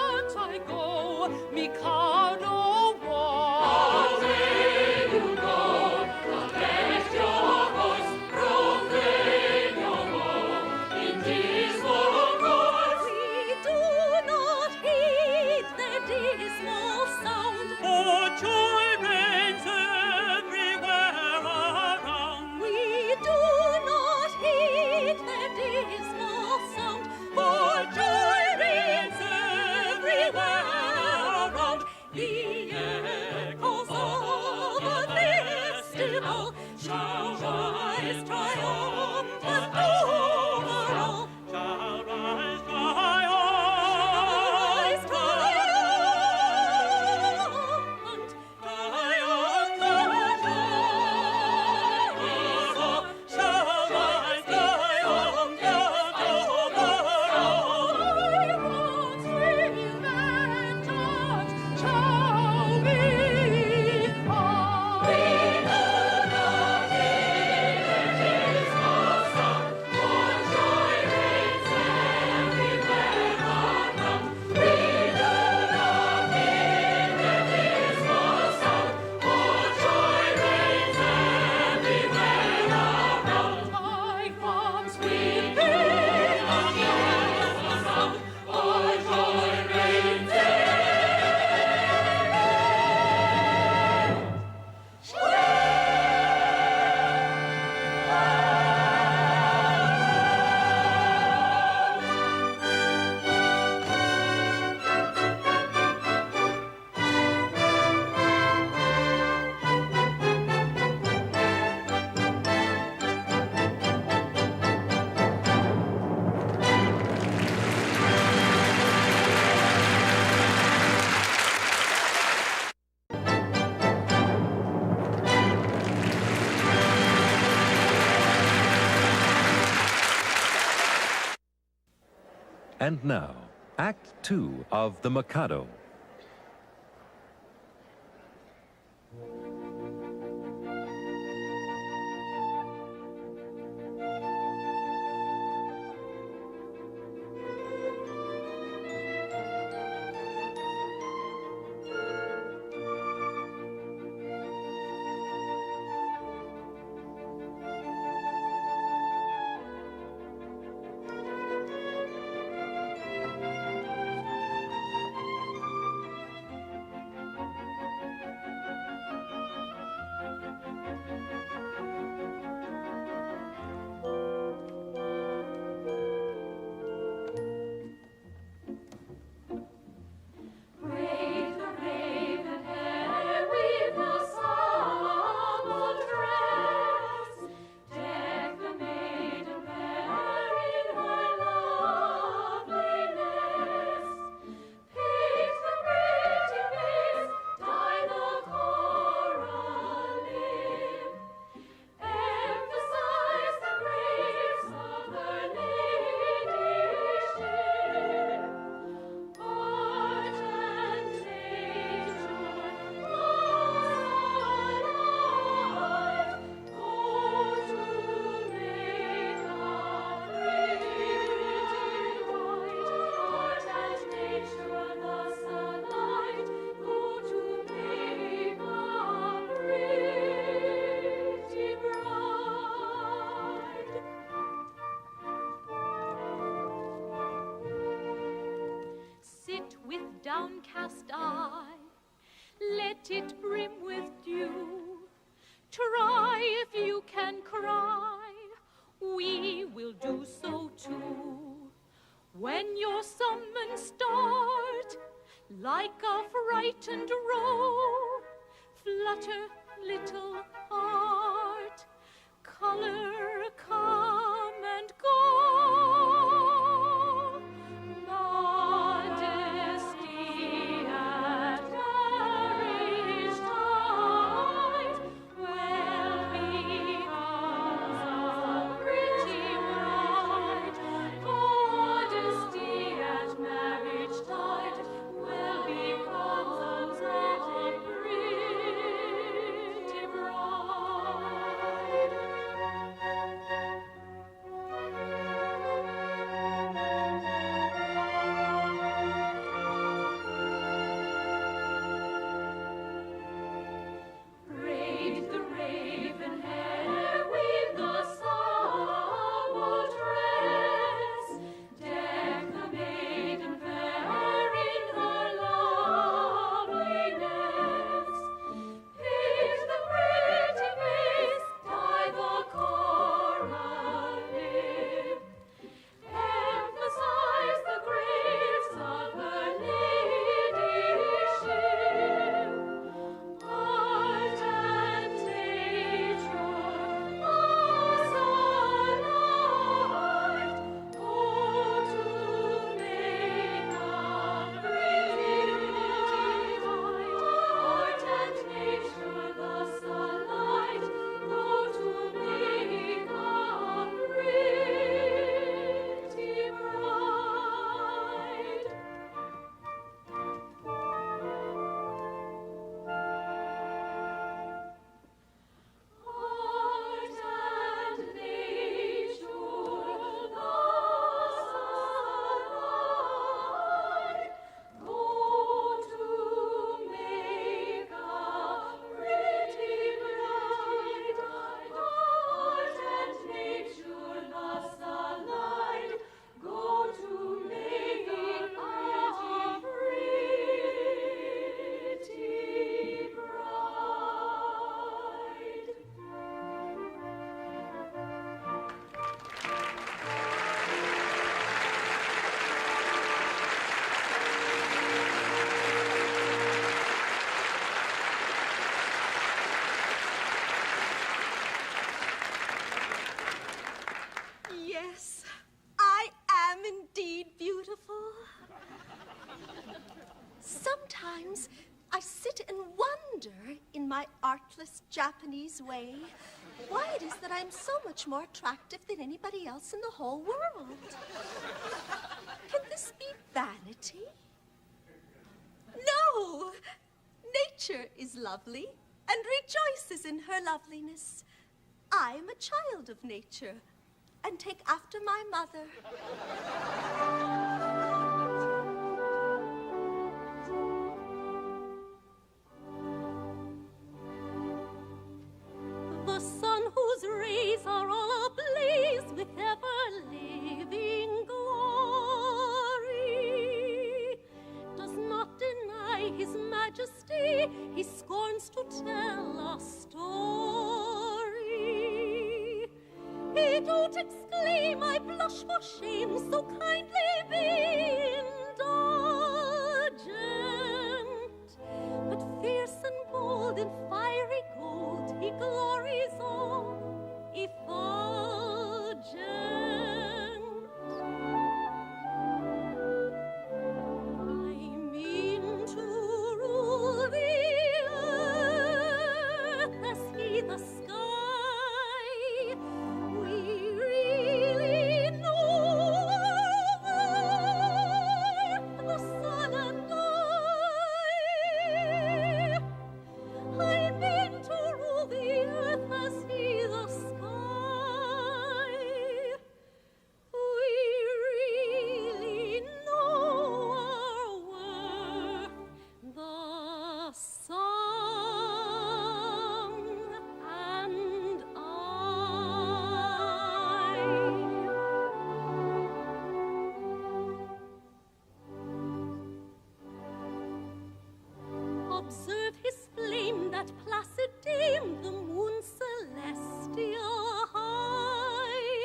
shall rise triumphant over all. Shall rise Rise triumphant, shall rise triumphant over all. Iron's revengeance shall be high. We do not heed the dismal song, for joy reigns everywhere around. We do not heed the dismal song, for joy reigns everywhere around. High from sweet King of Kings song, for joy reigns And now, Act 2 of The Mikado. Braid the raven hair with the sable dress, deck the maiden fair in her loveliness, paint the pretty face, dye the coral lip, emphasize the grace of her ladyship. Art and nature, alive, go to make a pretty bride. Art and nature thus alive, go to make a pretty bride. Sit with downcast eye, let it brim with dew. Try if you can cry, we will do so too. When your summons start, like a frightened roe, flutter, little heart, color, come and go. Modesty at marriage tide well becomes a pretty bride. Modesty at marriage tide well becomes a pretty bride. Marie's way. Why it is that I'm so much more attractive than anybody else in the whole world. Can this be vanity? No! Nature is lovely and rejoices in her loveliness. I am a child of nature and take after my mother. The sun whose rays are all ablaze with ever-living glory does not deny his majesty, he scorns to tell a story. He don't exclaim, I blush for shame, so kindly be indulgent. But fierce and bold in fiery gold, he glories all effulgent. I mean to rule the earth as he the sky. We really know the sun and I mean to rule the earth as he the sky. We really know our worth, the sun and I. Observe his flame, that placid dame, the moon's celestial highness.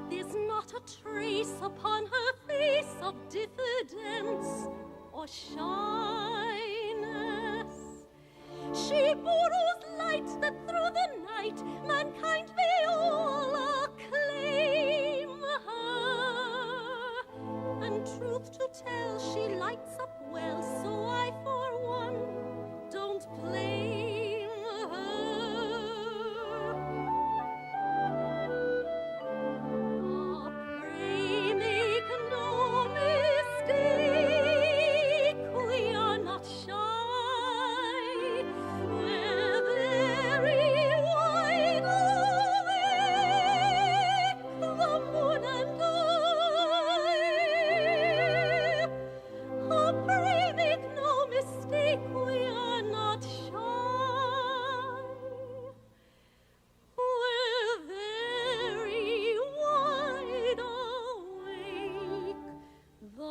There's not a trace upon her face of diffidence or shyness. She borrows light that through the night mankind may all acclaim her. And truth to tell, she lights up well, so I for one don't blame her. Ah, pray make no mistake, we are not shy. We're very wide awake, the moon and I. Oh, pray make no mistake, we are not shy. We're very wide awake, the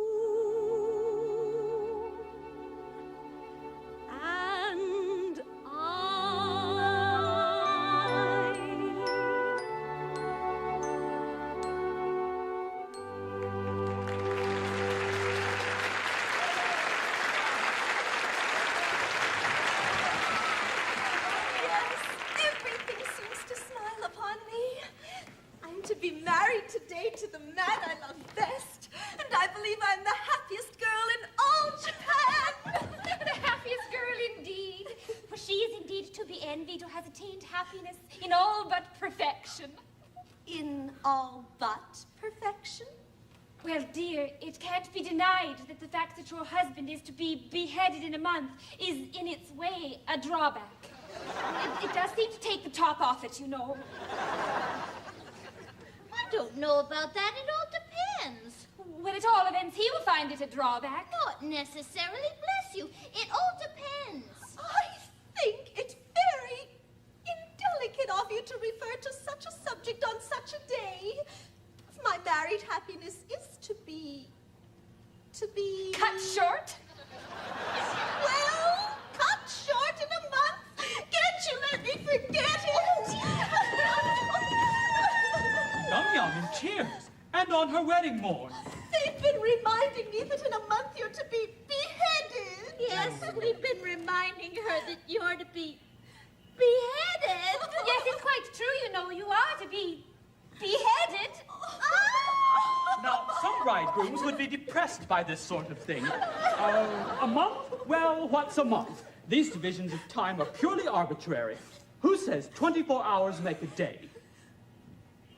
moon and I. Yes, everything seems to smile upon me. I'm to be married today to the man I love best, and I believe I'm the happiest girl in all Japan. The happiest girl indeed. For she is indeed to be envied who has attained happiness in all but perfection. In all but perfection? Well, dear, it can't be denied that the fact that your husband is to be beheaded in a month is, in its way, a drawback. It does seem to take the top off it, you know. I don't know about that. It all depends. Well, at all events, he will find it a drawback. Not necessarily, bless you. It all depends. I think it very indelicate of you to refer to such a subject on such a day. My married happiness is to be... Cut short? Well, cut short in a month. Can't you let me forget it? Yum-Yum in tears, and on her wedding morn. They've been reminding me that in a month you're to be beheaded. Yes, we've been reminding her that you're to be beheaded. Yes, it's quite true, you know. You are to be beheaded. Now, some bridegrooms would be depressed by this sort of thing. A month? Well, what's a month? These divisions of time are purely arbitrary. Who says 24 hours make a day?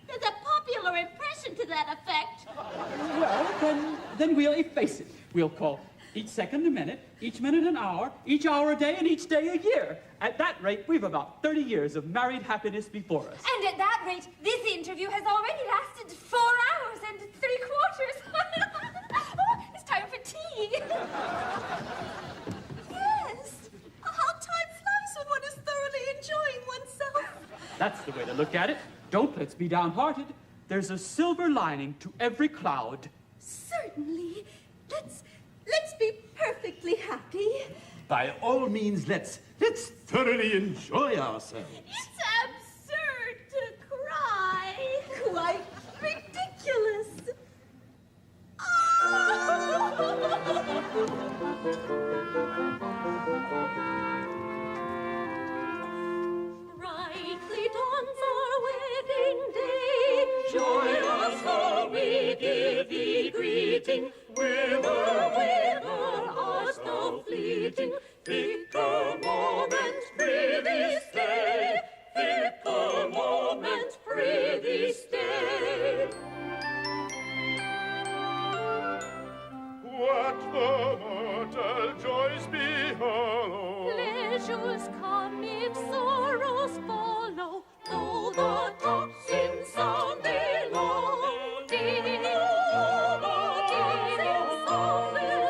There's a popular impression to that effect. Well, then we'll efface it. We'll call each second a minute, each minute an hour, each hour a day, and each day a year. At that rate, we've about 30 years of married happiness before us. And at that rate, this interview has already lasted 4 hours and 3/4. Oh, it's time for tea. Yes. How time flies when one is thoroughly enjoying oneself. That's the way to look at it. Don't let's be downhearted. There's a silver lining to every cloud. Certainly. Let's be perfectly happy. By all means, let's thoroughly enjoy ourselves. It's absurd to cry. Quite ridiculous. Brightly dawns our wedding day. Joyous all we give thee greeting. Whither art thou fleeting? Fickle moment, prithee stay. Fickle moment, prithee stay. What the mortal joys be hollow? Pleasures come if sorrows follow. Though the tocsin sound below. Ding, ding, song below. Ding, song below.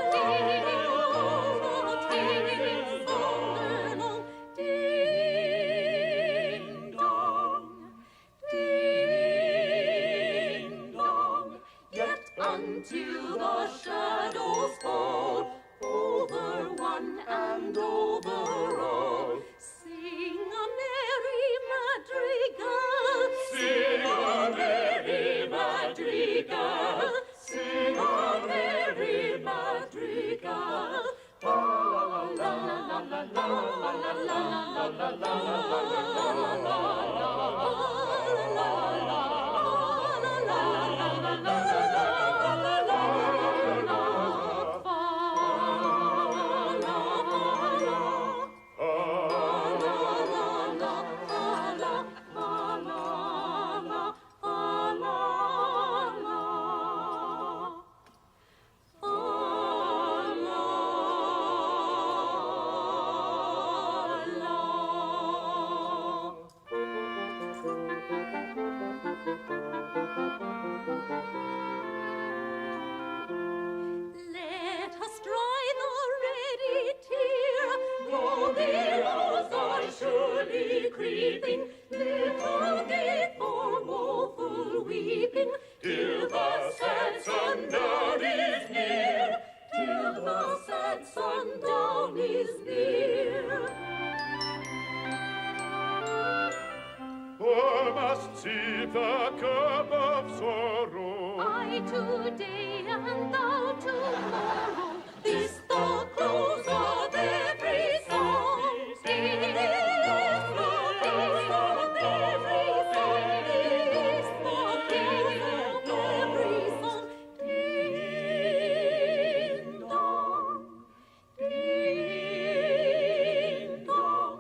Ding dong, ding dong. Yet until the shadows fall over one and over all, sing a merry madrigal. Sing a merry madrigal. Sing a merry madrigal. La la la la la la la la la la la. Let us dry the ready tear, though the rose are surely creeping, little deep for woeful weeping, till the sad sundown is near, till the sad sundown is near. Or must sip the cup of sorrow. I today and thou tomorrow. This the close of every song. This the close of every song. This the close of every song. Ding dong, ding dong.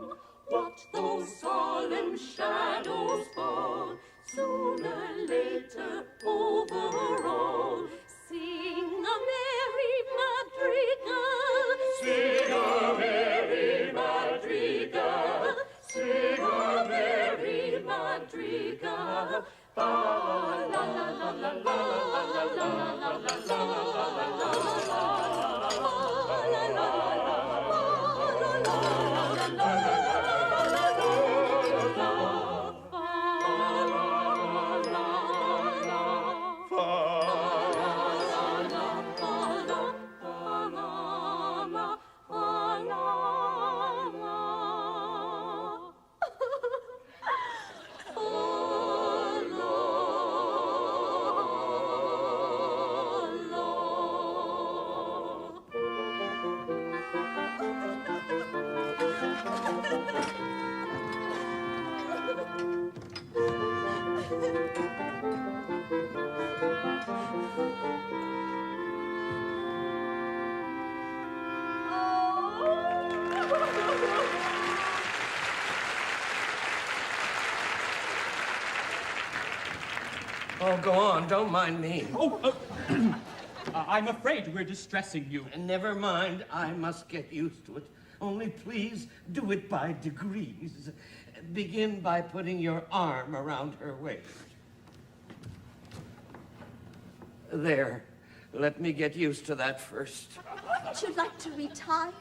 What those solemn shadows fall, sooner later over all. Sing a merry madrigal. Sing a merry madrigal. Sing a merry madrigal. La la la la la la la la la la Oh, go on. Don't mind me. Oh, I'm afraid we're distressing you. Never mind. I must get used to it. Only please do it by degrees. Begin by putting your arm around her waist. There. Let me get used to that first. Wouldn't you like to retire?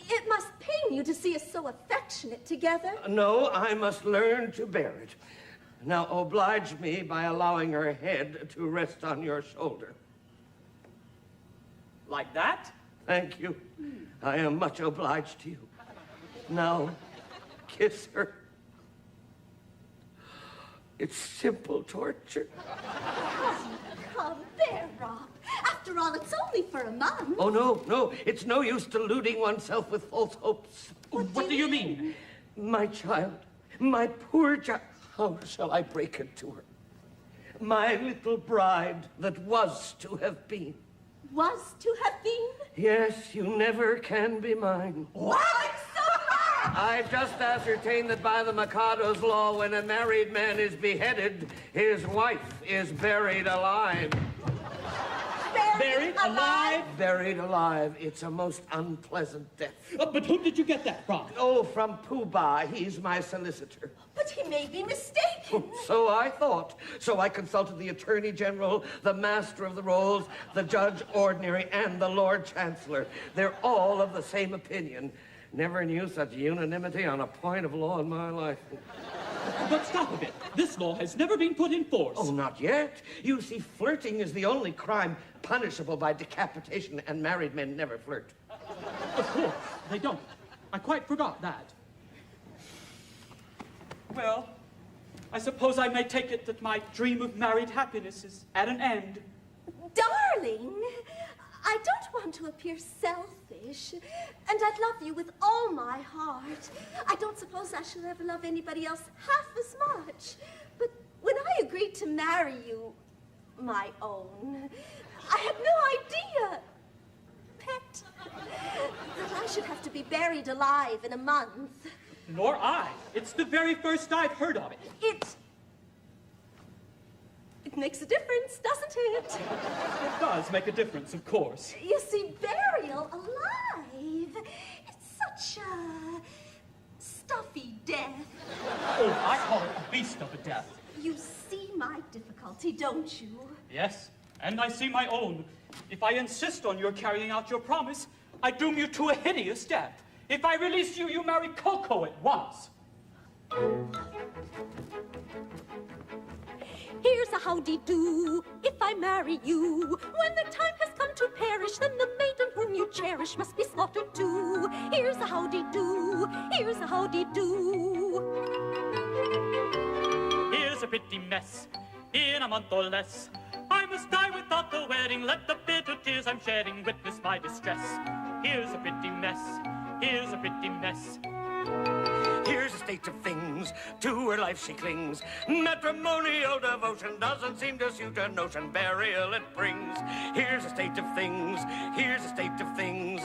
It must pain you to see us so affectionate together. No, I must learn to bear it. Now oblige me by allowing her head to rest on your shoulder. Like that? Thank you. I am much obliged to you. Now, kiss her. It's simple torture. Come there, Rob. After all, it's only for a month. Oh, no. It's no use deluding oneself with false hopes. What do you mean? My child, my poor child. How shall I break it to her? My little bride that was to have been. Was to have been? Yes, you never can be mine. What? I'm so glad! I've just ascertained that by the Mikado's law, when a married man is beheaded, his wife is buried alive. Buried alive? Buried alive. It's a most unpleasant death. But whom did you get that from? Oh, from Pooh-Bah. He's my solicitor. But he may be mistaken. So I thought. So I consulted the Attorney General, the Master of the Rolls, the Judge Ordinary, and the Lord Chancellor. They're all of the same opinion. Never knew such unanimity on a point of law in my life. But stop a bit. This law has never been put in force. Oh, not yet. You see, flirting is the only crime punishable by decapitation, and married men never flirt. Of course, they don't. I quite forgot that. Well, I suppose I may take it that my dream of married happiness is at an end. Darling, I don't want to appear selfish, and I'd love you with all my heart. I don't suppose I shall ever love anybody else half as much. But when I agreed to marry you, my own, I had no idea, pet, that I should have to be buried alive in a month. Nor I. It's the very first I've heard of it. It makes a difference, doesn't it? It does make a difference, of course. You see, burial alive, it's such a stuffy death. Oh, I call it a beast of a death. You see my difficulty, don't you? Yes, and I see my own. If I insist on your carrying out your promise, I doom you to a hideous death. If I release you, you marry Coco at once. Here's a howdy-do, if I marry you. When the time has come to perish, then the maiden whom you cherish must be slaughtered too. Here's a howdy-do, here's a howdy-do. Here's a pretty mess, in a month or less. I must die without the wedding, let the bitter tears I'm shedding witness my distress. Here's a pretty mess, here's a pretty mess. Here's a state of things, to her life she clings. Matrimonial devotion doesn't seem to suit her notion, burial it brings. Here's a state of things, here's a state of things.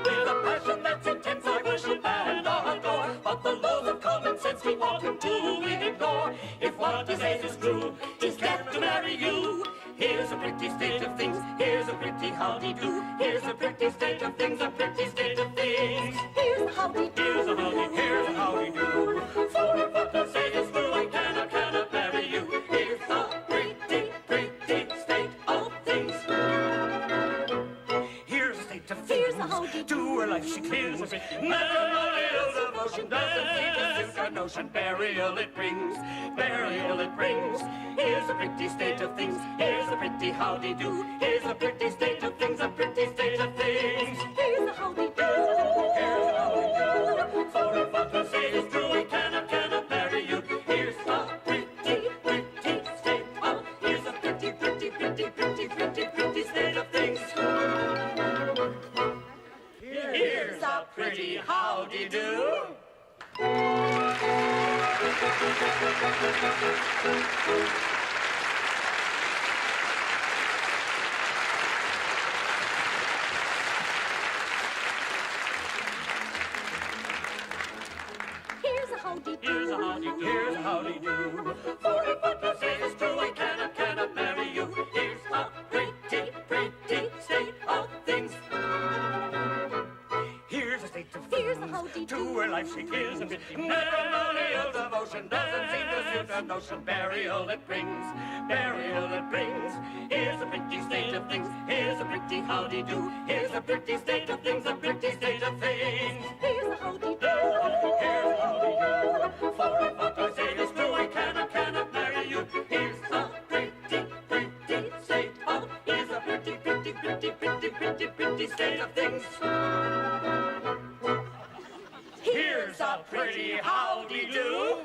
With a passion that's intense I worship and adore, but the laws of common sense we want to ignore. If what he says is true, he's got to marry you. Here's a pretty state of things, here's a pretty howdy-do. Here's a pretty state of things, a pretty state of things. Here's a howdy-do. Here's a howdy, here's a howdy-do. For if what I say is true, I cannot marry you. Here's a pretty, pretty state of things. Here's a state of Here's a things, howdy-do. to her life she clings. Matrimonial devotion doesn't seem to suit her notion, burial it brings, burial it brings. Here's a pretty state of things, here's a pretty howdy-do. Here's a pretty state of things, a pretty state of things. Here's a howdy-do. Here's a howdy-do. For if what I say is true, I cannot marry you. Here's a pretty, pretty state of, here's a pretty, pretty, pretty, pretty, pretty, pretty state of things. Here's a pretty howdy-do. Here's a howdy-do. Here's a howdy-do. Here's a howdy-do. For if what I say is true, I cannot marry you. Here's a pretty, pretty state of things. Here's a state of things. Here's a howdy-do. To her life she gives a pretty matrimonial devotion. Doesn't seem to suit the notion. Burial it brings. Burial it brings. Here's a pretty state of things. Here's a pretty howdy-do. Here's a pretty state of things. A pretty state of things. Here's a howdy-do. Here's a howdy-do. For if what I say is true, I cannot marry you. Here's a pretty, pretty state of. Here's a pretty, pretty, pretty, pretty, pretty, pretty state of things. Here's a pretty howdy-do.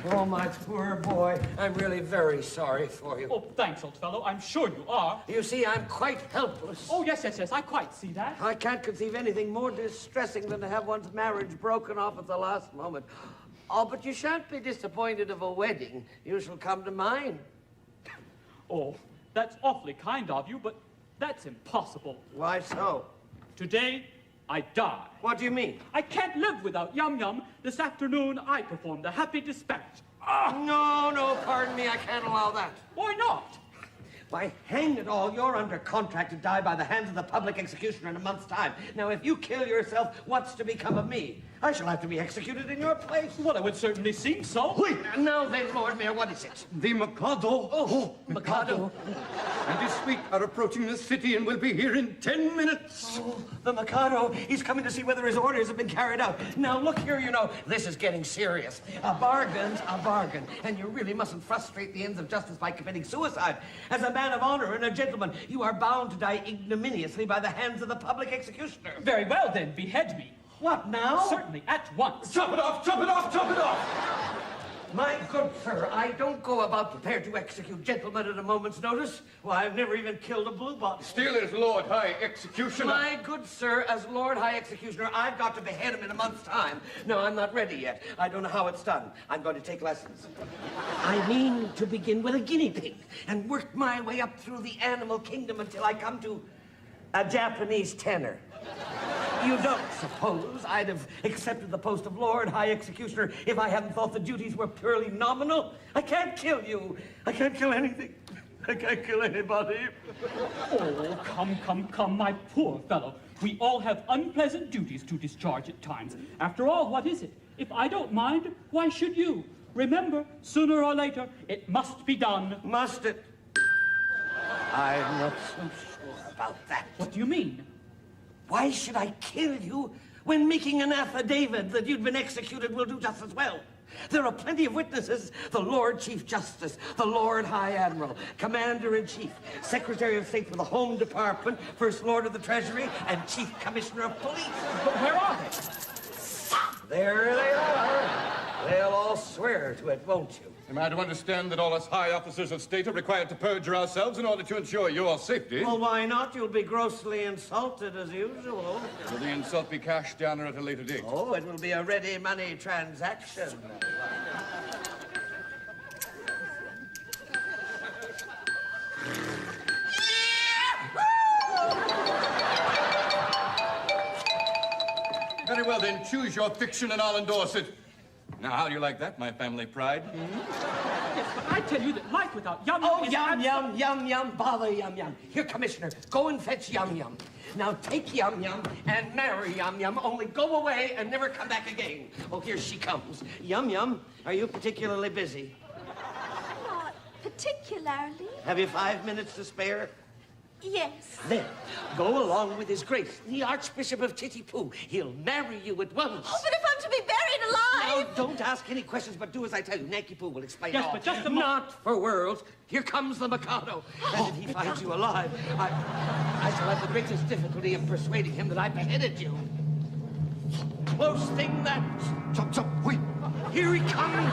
Oh, my poor boy. I'm really very sorry for you. Oh, thanks, old fellow. I'm sure you are. You see, I'm quite helpless. Oh, yes, yes, yes. I quite see that. I can't conceive anything more distressing than to have one's marriage broken off at the last moment. Oh, but you shan't be disappointed of a wedding. You shall come to mine. Oh, that's awfully kind of you, but that's impossible. Why so? Today, I die. What do you mean? I can't live without Yum Yum. This afternoon, I perform the Happy Dispatch. No, pardon me. I can't allow that. Why not? Why, hang it all, you're under contract to die by the hands of the public executioner in a month's time. Now, if you kill yourself, what's to become of me? I shall have to be executed in your place. Well, it would certainly seem so. Wait, now then, Lord Mayor, what is it? The Mikado. Oh, Mikado. And his suite are approaching the city and will be here in 10 minutes. Oh, the Mikado. He's coming to see whether his orders have been carried out. Now, look here, you know, this is getting serious. A bargain's a bargain, and you really mustn't frustrate the ends of justice by committing suicide. As a man of honor and a gentleman, you are bound to die ignominiously by the hands of the public executioner. Very well, then. Behead me. What now? Certainly, at once. Chop it off, chop it off, chop it off! My good sir, I don't go about prepared to execute gentlemen at a moment's notice. Why, I've never even killed a bluebottle. Still as Lord High Executioner. My good sir, as Lord High Executioner, I've got to behead him in a month's time. No, I'm not ready yet. I don't know how it's done. I'm going to take lessons. I mean to begin with a guinea pig and work my way up through the animal kingdom until I come to a Japanese tenor. You don't suppose I'd have accepted the post of Lord High Executioner if I hadn't thought the duties were purely nominal? I can't kill you. I can't kill anything. I can't kill anybody. Oh, come, my poor fellow. We all have unpleasant duties to discharge at times. After all, what is it? If I don't mind, why should you? Remember, sooner or later, it must be done. Must it? I'm not so sure about that. What do you mean? Why should I kill you when making an affidavit that you'd been executed will do just as well? There are plenty of witnesses. The Lord Chief Justice, the Lord High Admiral, Commander-in-Chief, Secretary of State for the Home Department, First Lord of the Treasury, and Chief Commissioner of Police. But where are they? There they are. They'll all swear to it, won't you? Am I to understand that all us high officers of state are required to perjure ourselves in order to ensure your safety? Well, why not? You'll be grossly insulted as usual. Will the insult be cashed down or at a later date? Oh, it will be a ready money transaction. Very well, then, choose your fiction and I'll endorse it. Now, how do you like that, my family pride? Yes, but I tell you that life without Yum Yum Oh, is yum, bother Yum. Here, Commissioner, go and fetch Yum. Now take Yum and marry Yum, only go away and never come back again. Oh, here she comes. Yum, are you particularly busy? Not particularly. Have you 5 minutes to spare? Yes. Then, go along with His Grace, the Archbishop of Titipu. He'll marry you at once. Oh, but if I'm to be buried alive! Now, don't ask any questions, but do as I tell you. Nanki Poo will explain Yes, all. but just a Not for worlds. Here comes the Mikado. And if he finds you alive, I shall have the greatest difficulty in persuading him that I beheaded you. Close thing that. Chop, wait. Here he comes.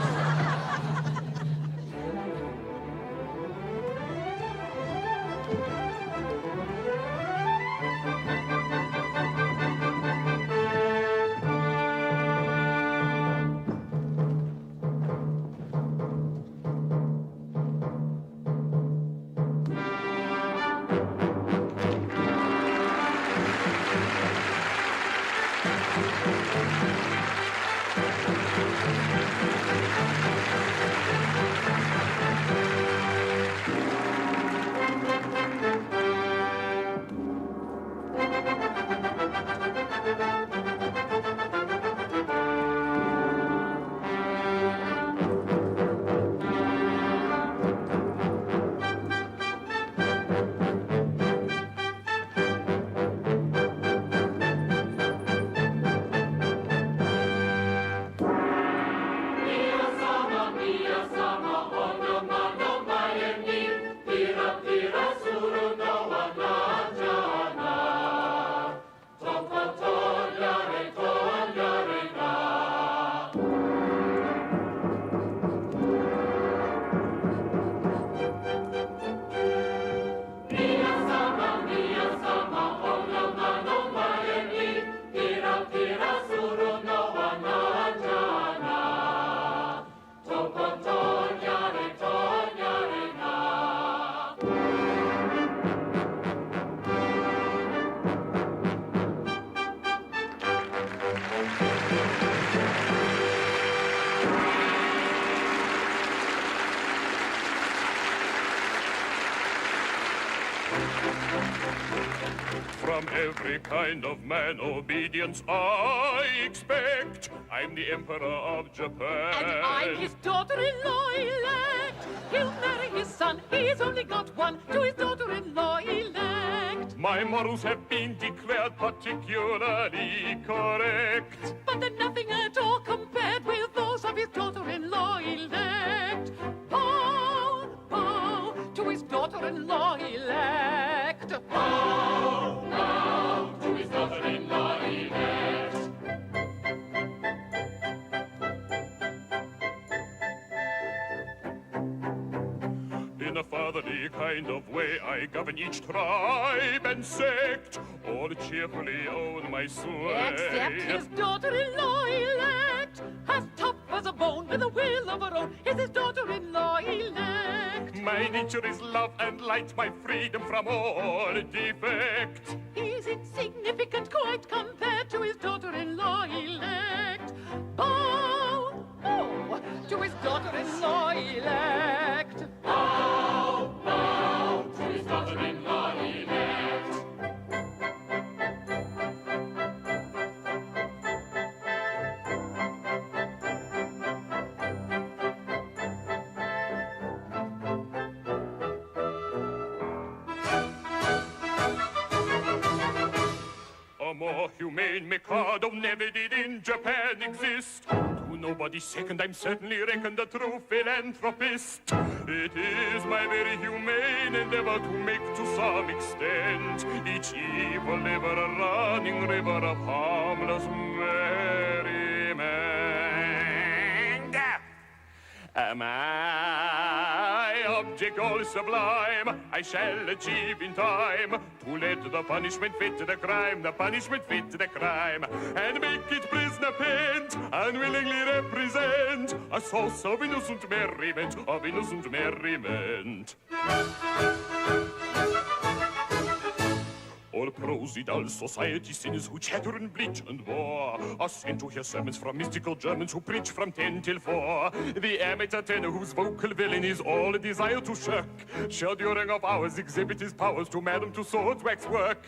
From every kind of man obedience I expect. I'm the Emperor of Japan. And I'm his daughter-in-law elect. He'll marry his son, he's only got one, to his daughter-in-law elect. My morals have been declared particularly correct. But they're nothing at all compared with those of his daughter-in-law elect. Bow, bow to his daughter-in-law elect. Bow, bow to his daughter-in-law elect. In a fatherly kind of way, I govern each tribe and sect, all cheerfully own my sway. Except his daughter-in-law elect, as tough as a bone with a will of her own, is his daughter-in-law elect. My nature is love and light, my freedom from all defect. He's insignificant quite compared to his daughter-in-law elect. Bow, bow to his daughter-in-law elect. Bow, bow to his daughter-in-law elect. A more humane Mikado never did in Japan exist. To nobody's second, I'm certainly reckoned a true philanthropist. It is my very humane endeavor to make to some extent each evil ever a running river of harmless merriment. My object all sublime I shall achieve in time, to let the punishment fit to the crime, the punishment fit to the crime, and make it prisoner pent, unwillingly represent a source of innocent merriment, of innocent merriment. All proceedal society sinners who chatter and bleach and bore are sent to hear sermons from mystical Germans who preach from 10 till 4. The amateur tenor whose vocal villain is all a desire to shirk shall during of hours exhibit his powers to Madame Tussauds waxwork.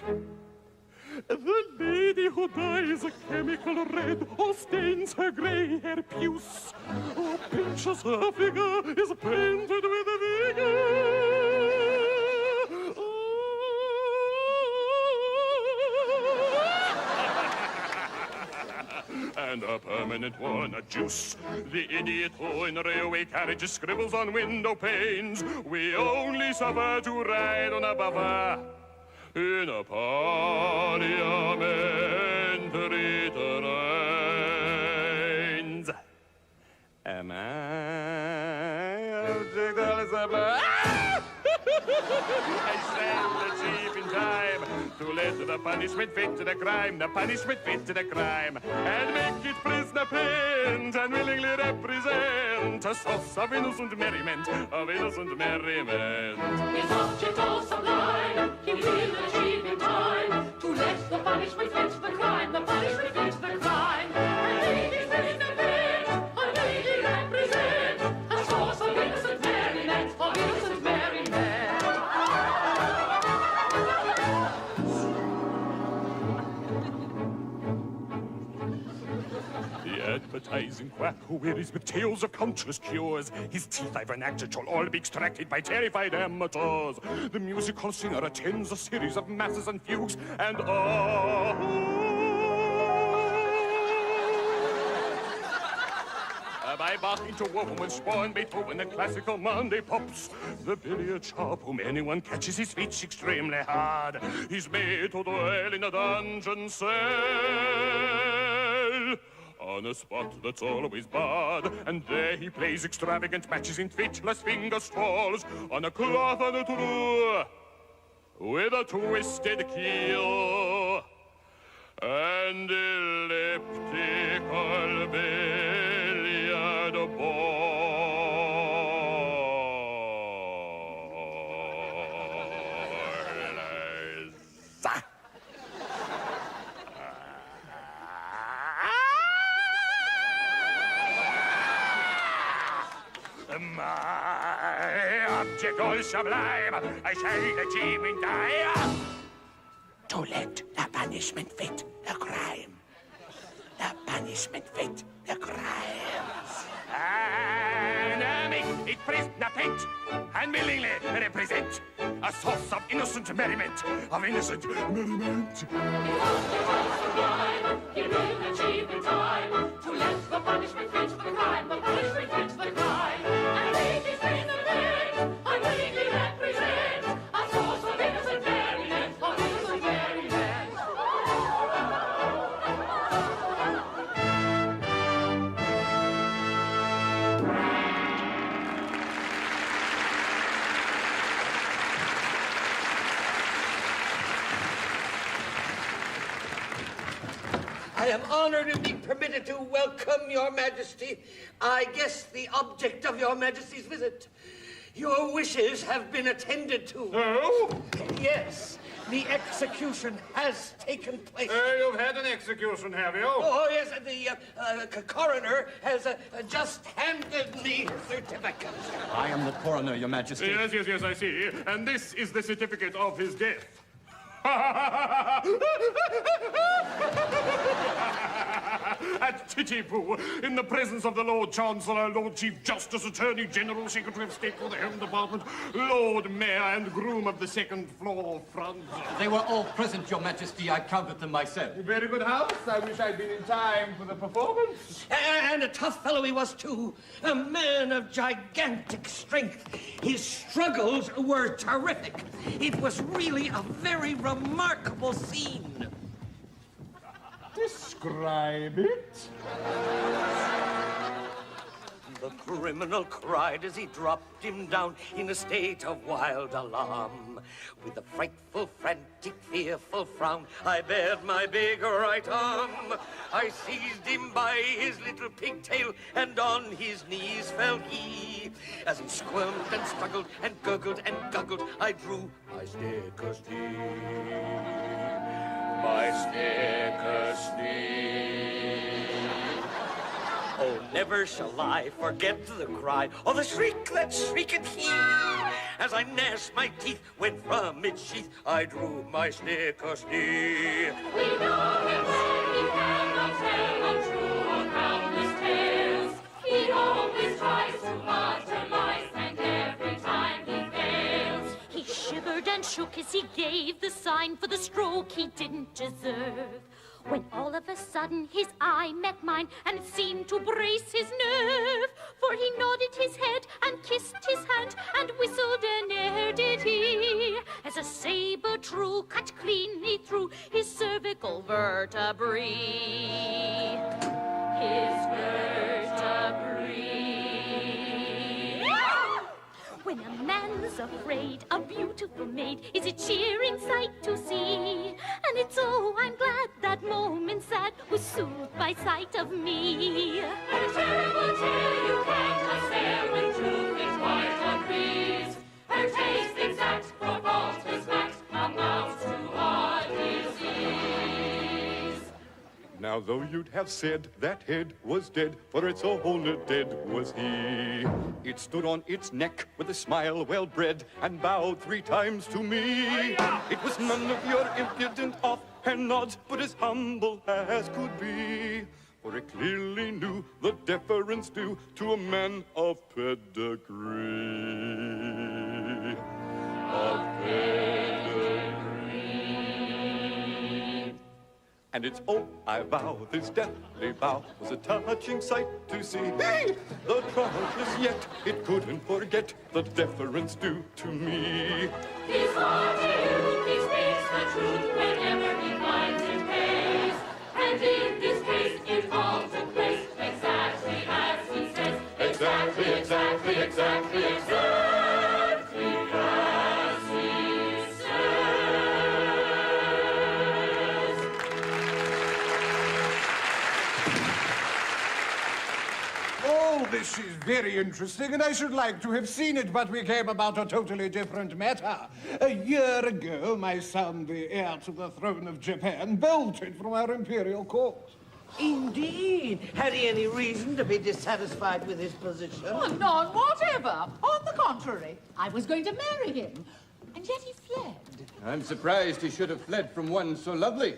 The lady who dyes a chemical red or stains her grey hair puce or pinches her figure is painted with a vigor. And a permanent one, a juice. The idiot who in railway carriages scribbles on window panes. We only suffer to ride on a buffer in a parliamentary terrains. Am I object Elizabeth? I shall achieve in time to let the punishment fit to the crime, the punishment fit to the crime, and make it prisoner pent, and willingly represent a source of innocent merriment, of innocent merriment. His object all sublime, he will achieve in time, to let the punishment fit to the crime, the punishment fit advertising quack who wearies with tales of countless cures. His teeth I've enacted shall all be extracted by terrified amateurs. The music hall singer attends a series of masses and fugues, and by Bach interwoven spawn Beethoven and classical Monday pops. The billiard sharp whom anyone catches his speech extremely hard. He's made to dwell in a dungeon cell on a spot that's always barred, and there he plays extravagant matches in featureless finger strolls on a cloth and a true with a twisted keel and elliptical billiard balls. My object all sublime, I shall achieve in time to let the punishment fit the crime. The punishment fit the crime. And make it prisoner pent and willingly represent a source of innocent merriment, of innocent merriment. He will achieve in time to let the punishment fit the crime, the punishment fit the crime. And make his prisoner pent and willingly represent a source of innocent merriment, of innocent merriment. I am honored to be permitted to welcome Your Majesty. I guess the object of Your Majesty's visit. Your wishes have been attended to. Oh? Yes, the execution has taken place. You've had an execution, have you? Oh, yes, the coroner has just handed me his certificate. I am the coroner, Your Majesty. Yes, I see. And this is the certificate of his death. At Titty-Poo, in the presence of the Lord Chancellor, Lord Chief Justice, Attorney General, Secretary of State for the Home Department, Lord Mayor, and groom of the second floor front. They were all present, Your Majesty. I counted them myself. Very good house. I wish I'd been in time for the performance. And a tough fellow he was, too. A man of gigantic strength. His struggles were terrific. It was really a very remarkable scene. Describe it. The criminal cried as he dropped him down in a state of wild alarm. With a frightful, frantic, fearful frown, I bared my big right arm. I seized him by his little pigtail, and on his knees fell he. As he squirmed and struggled and gurgled and guggled, I drew my sticker steed. My sticker steed. Oh, never shall I forget the cry or the shriek that shrieked he. As I gnashed my teeth, when from its sheath I drew my sticker steed. We know him well, he cannot tell untrue or groundless tales. He always tries to utter lies, and every time he fails. He shivered and shook as he gave the sign for the stroke he didn't deserve. When all of a sudden his eye met mine, and it seemed to brace his nerve. For he nodded his head and kissed his hand and whistled an air, did he? As a saber true cut cleanly through his cervical vertebrae. His vertebrae. When a man's afraid, a beautiful maid is a cheering sight to see. And it's oh, I'm glad that moment sad was soothed by sight of me. A terrible tale you can't assail when truth is quite agrees. Her taste exact, for fault is fact, amounts to heart disease. Now, though you'd have said that head was dead, for its owner dead was he. It stood on its neck with a smile well-bred and bowed 3 times to me. It was none of your impudent offhand nods, but as humble as could be. For very clearly knew the deference due to a man of pedigree. Of pedigree. And it's oh, I vow, this deathly vow was a touching sight to see. Hey! The troublous yet it couldn't forget the deference due to me. His heart to you, he speaks the truth whenever he finds it pays. And in this case, it all took place exactly as he says. Exactly, exactly, exactly, exactly as he says. Oh, this is very interesting, and I should like to have seen it, but we came about a totally different matter. A year ago, my son, the heir to the throne of Japan, bolted from our imperial court. Indeed. Had he any reason to be dissatisfied with his position? Oh, none whatever. On the contrary, I was going to marry him, and yet he fled. I'm surprised he should have fled from one so lovely.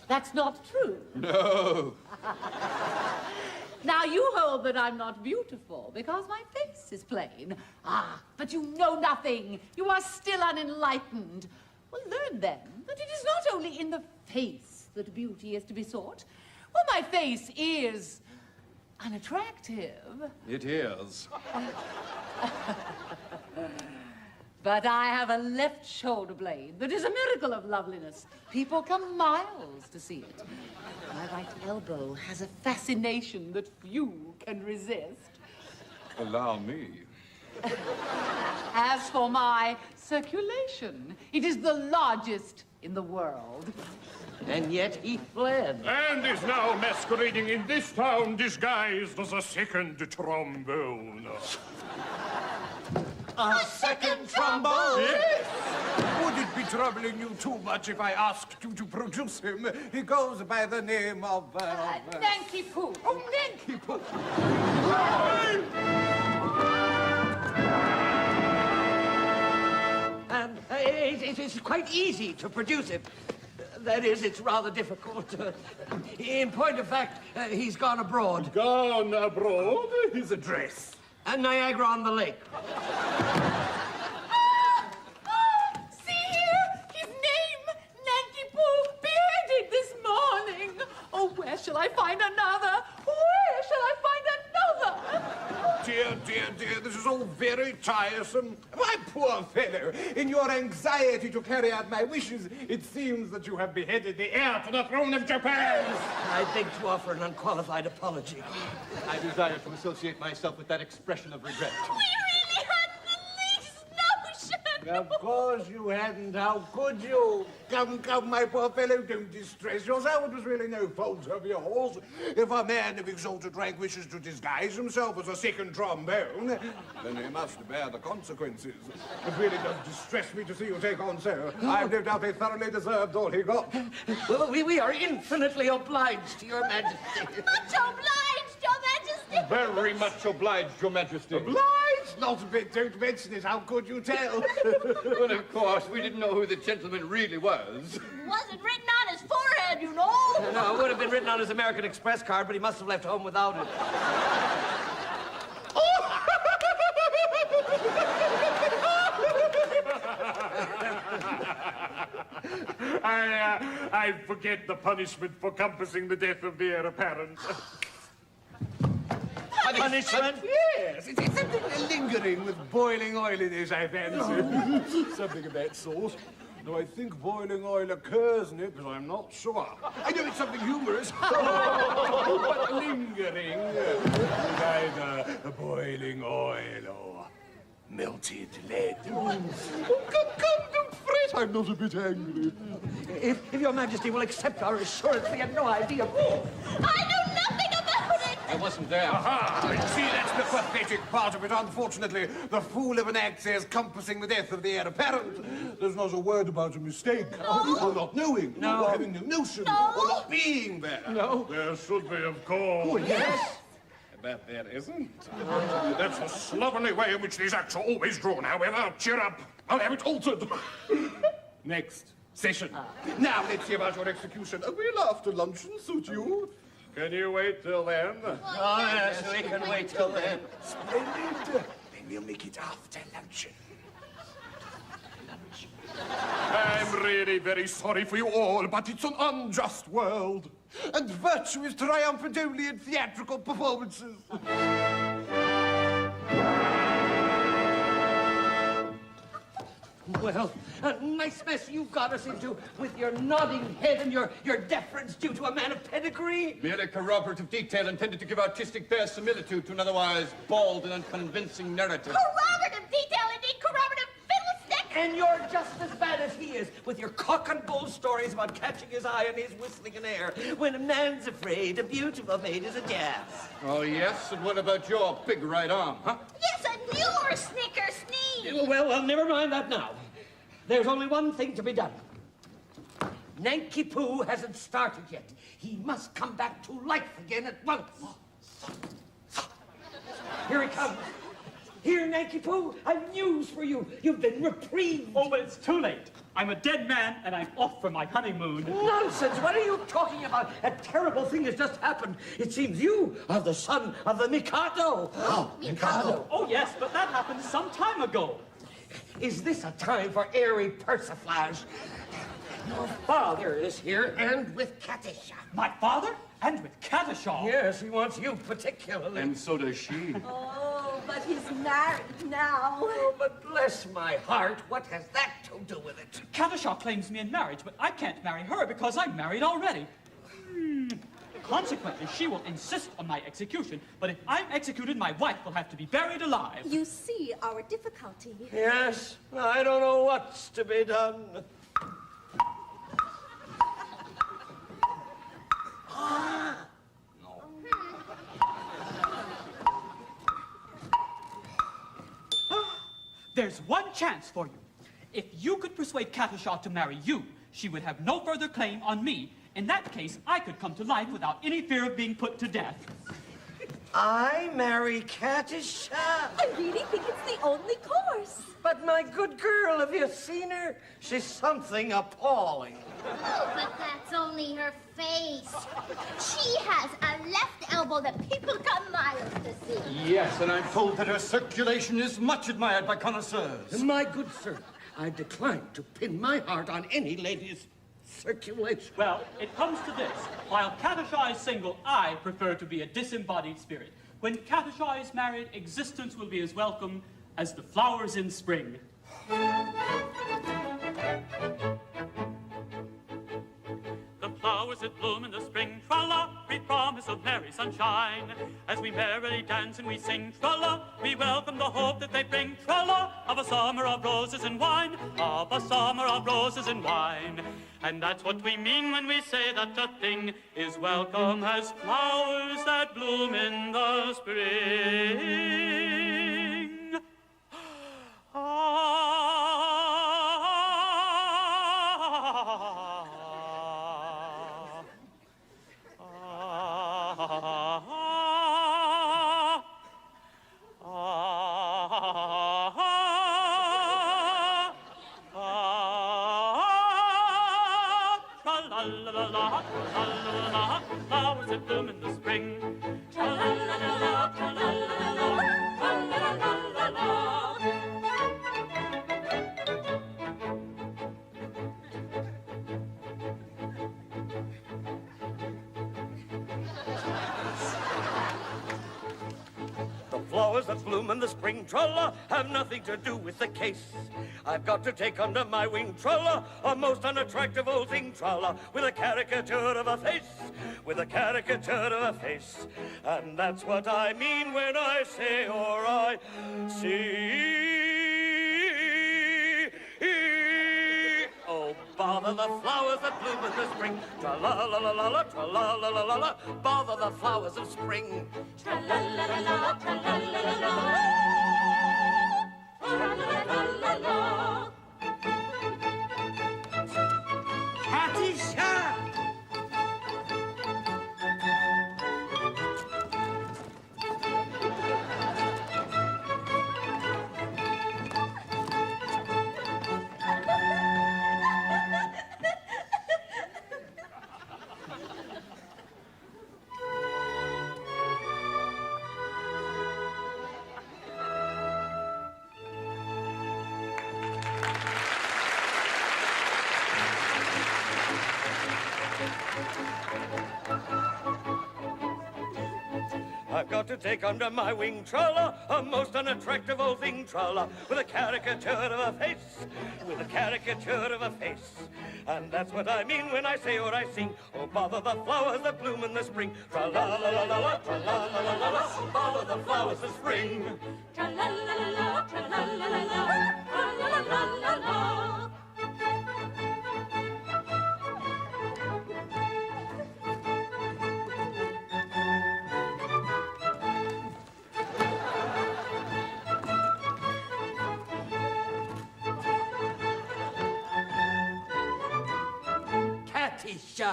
That's not true. No. Now you hold that I'm not beautiful because my face is plain. Ah, but you know nothing. You are still unenlightened. Well, learn then that it is not only in the face that beauty is to be sought. Well, my face is unattractive. It is. But I have a left shoulder blade that is a miracle of loveliness. People come miles to see it. My right elbow has a fascination that few can resist. Allow me. As for my circulation, it is the largest in the world. And yet he fled. And is now masquerading in this town disguised as a second trombone. A second trombone? Yes. Would it be troubling you too much if I asked you to produce him? He goes by the name of... Nanky Poo. Oh, Nanky Poo. It is quite easy to produce him. That is, it's rather difficult. In point of fact, he's gone abroad. Gone abroad? His address? Niagara-on-the-Lake. See here, his name, Nanky Poo, beheaded this morning. Oh, where shall I find another? Where shall I find another? Dear, dear, dear, this is all very tiresome. My poor fellow, in your anxiety to carry out my wishes, it seems that you have beheaded the heir to the throne of Japan. I beg to offer an unqualified apology. I desire to associate myself with that expression of regret. We really hadn't the least notion. Of course you hadn't. How could you? Come, come, my poor fellow, don't distress yourself. It was really no fault of yours. If a man of exalted rank wishes to disguise himself as a second trombone, then he must bear the consequences. It really does distress me to see you take on so. I've no doubt he thoroughly deserved all he got. Well, we are infinitely obliged to your majesty. Much obliged, your majesty. Very much obliged, your majesty. Obliged? Not a bit. Don't mention it. How could you tell? Well, of course, we didn't know who the gentleman really was. Wasn't written on his forehead, you know. No, it would have been written on his American Express card, but he must have left home without it. I forget the punishment for compassing the death of the heir apparent. Punishment? Yes, it's something lingering with boiling oil in it, I fancy. Something of that sort. Though I think boiling oil occurs in it, but I'm not sure. I know it's something humorous, but lingering. With either boiling oil or melted lead. Oh, come, don't fret. I'm not a bit angry. If your majesty will accept our assurance, we had no idea. I know nothing about it. I wasn't there. Aha! See, that's the pathetic part of it. Unfortunately, the fool of an act says compassing the death of the heir apparent. There's not a word about a mistake, or not knowing, or having no notion, or not being there. No. There should be, of course. Oh, yes. But there isn't. That's the slovenly way in which these acts are always drawn, however. Cheer up. I'll have it altered. Next session. Now, let's see about your execution. Will after luncheon suit you? Can you wait till then? Oh, yes, we can wait till then. Splendid. Then we'll make it after luncheon. I'm really very sorry for you all, but it's an unjust world. And virtue is triumphant only in theatrical performances. Well, a nice mess you got us into with your nodding head and your deference due to a man of pedigree. Merely corroborative detail intended to give artistic verisimilitude to an otherwise bald and unconvincing narrative. Corroborative detail, indeed, corroborative fiddlestick! And you're just as bad as he is with your cock and bull stories about catching his eye and his whistling in air. When a man's afraid, a beautiful maid is a gas. Oh, yes? And what about your big right arm, huh? Yes, and your snicker sneeze! Well, never mind that now. There's only one thing to be done. Nanky Poo hasn't started yet. He must come back to life again at once. Here he comes. Here, Nanky Poo, I've news for you. You've been reprieved. Oh, but it's too late. I'm a dead man, and I'm off for my honeymoon. Nonsense! What are you talking about? A terrible thing has just happened. It seems you are the son of the Mikado. Oh, Mikado. Oh, yes, but that happened some time ago. Is this a time for airy persiflage? Your father is here, and with Katisha. My father? And with Katisha? Yes, he wants you particularly. And so does she. Oh, but he's married now. Oh, but bless my heart, what has that to do with it? Katisha claims me in marriage, but I can't marry her because I'm married already. Consequently, she will insist on my execution, but if I'm executed, my wife will have to be buried alive. You see our difficulty. Yes, I don't know what's to be done. There's one chance for you. If you could persuade Katisha to marry you, she would have no further claim on me. In that case, I could come to life without any fear of being put to death. I marry Katisha? I really think it's the only course. But my good girl, have you seen her? She's something appalling. Oh, but that's only her face. She has a left elbow that people come miles to see. Yes, and I'm told that her circulation is much admired by connoisseurs. My good sir, I decline to pin my heart on any lady's circulation. Well, it comes to this. While Katisha is single, I prefer to be a disembodied spirit. When Katisha is married, existence will be as welcome as the flowers in spring. The flowers that bloom in the spring, tra-la, breathe promise of merry sunshine. As we merrily dance and we sing, tra-la, we welcome the hope that they bring, tra-la, of a summer of roses and wine, of a summer of roses and wine. And that's what we mean when we say that a thing is welcome as flowers that bloom in the spring. Flowers that bloom in the spring. Tra-la-la-la-la, tra-la-la-la-la, tra-la-la-la-la-la. The flowers that bloom in the spring, tra-la, have nothing to do with the case. I've got to take under my wing, tra-la, a most unattractive old thing, tra-la, with a caricature of a face, with a caricature of a face. And that's what I mean when I say or I see. Oh, bother the flowers that bloom in the spring, tra-la-la-la-la-la, tra-la-la-la-la-la, bother the flowers of spring. Tra-la-la-la-la, tra-la-la-la-la, tra-la-la-la-la-la. Katisha! I've got to take under my wing, tra-la, a most unattractive old thing, tra-la, with a caricature of a face, with a caricature of a face. And that's what I mean when I say or I sing. Oh, bother the flowers that bloom in the spring. Tra-la-la-la-la-la, tra-la-la-la-la-la, oh, bother the flowers of spring. Tra-la-la-la-la, tra-la-la-la-la, tra-la-la-la-la-la. Katisha.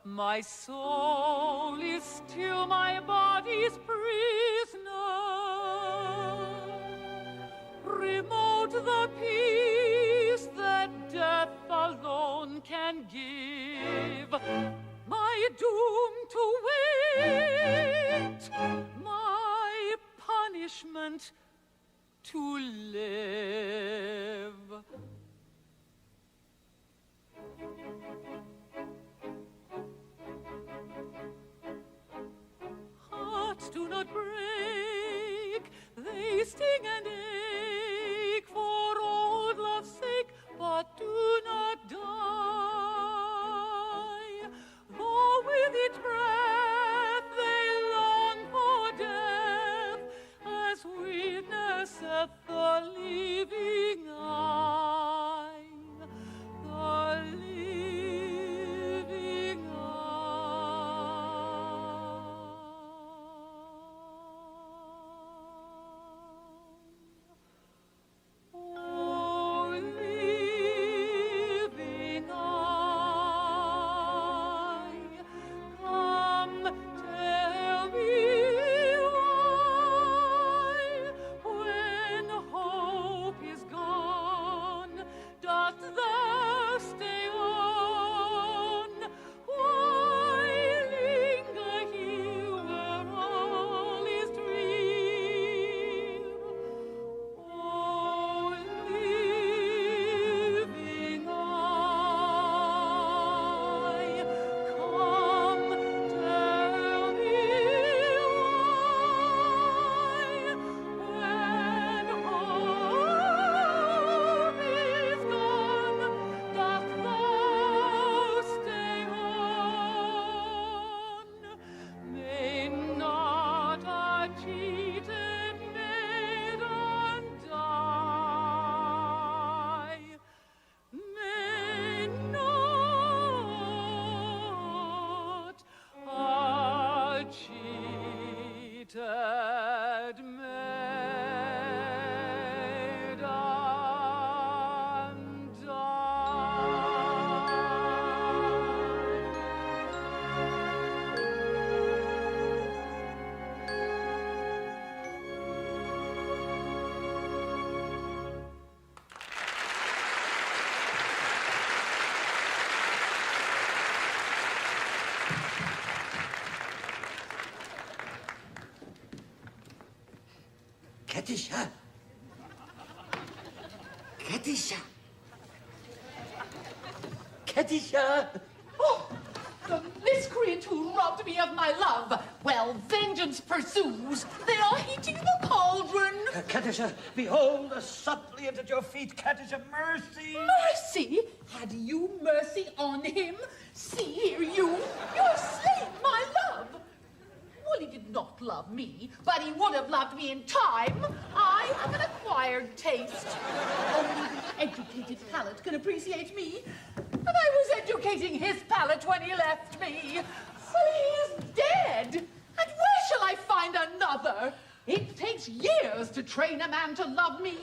My soul is still my body's prisoner. Remote the peace that death alone can give. My doom to wait, my punishment to live. Hearts do not break, they sting and ache for old love's sake, but do not die. Though with each breath they long for death, as witnesseth the living eye, the living Oh, living eye, come tell me why, when hope is gone, dost thou stay on? Why linger here where all is drear? Oh, living eye, come tell me why, when hope is gone, dost thou stay on? May not a cheated maiden die? May not a cheated maiden Katisha. Katisha. Katisha. Oh, the miscreant who robbed me of my love. Well, vengeance pursues. They are heating the cauldron. Katisha, behold a suppliant at your feet. Katisha, mercy. Mercy? Had you mercy on him? See here, you have slain my love. Well, he did not love me, but he would have loved me in time. I have an acquired taste. Only the educated palate can appreciate me. And I was educating his palate when he left me. Well, he is dead. And where shall I find another? to train a man to love me?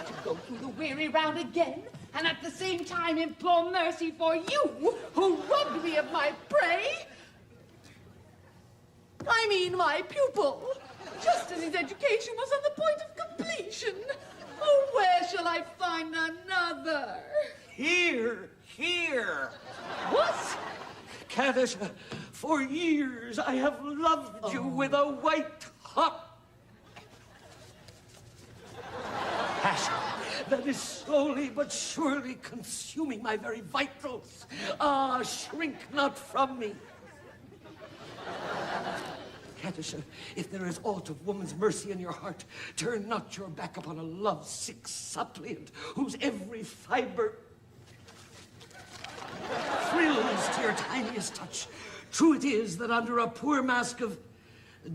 To go through the weary round again, and at the same time implore mercy for you, who robbed me of my prey? I mean my pupil, just as his education was on the point of completion. Oh, where shall I find another? Here. What? Caddish, for years I have loved you with a white-hot passion that is slowly but surely consuming my very vitals. Ah, shrink not from me. Caddish, if there is aught of woman's mercy in your heart, turn not your back upon a love-sick suppliant whose every fiber thrills to your tiniest touch. True it is that under a poor mask of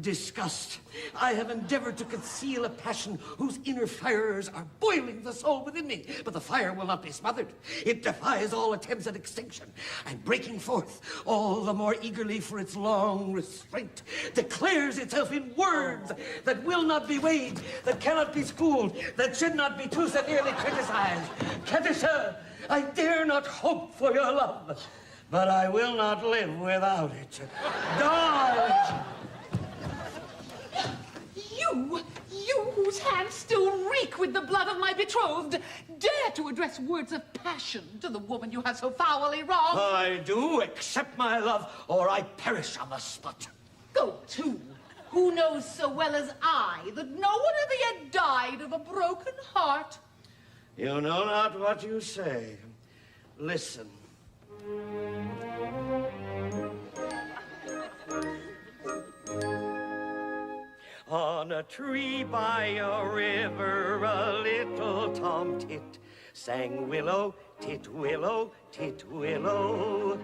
disgust, I have endeavored to conceal a passion whose inner fires are boiling the soul within me. But the fire will not be smothered. It defies all attempts at extinction, and breaking forth all the more eagerly for its long restraint, declares itself in words that will not be weighed, that cannot be schooled, that should not be too severely criticized. Cadisha, I dare not hope for your love, but I will not live without it. Dodge! You whose hands still reek with the blood of my betrothed, dare to address words of passion to the woman you have so foully wronged? I do. Accept my love, or I perish on the spot. Go to. Who knows so well as I that no one ever yet died of a broken heart? You know not what you say. Listen. On a tree by a river, a little tom-tit sang willow, tit, willow, tit, willow.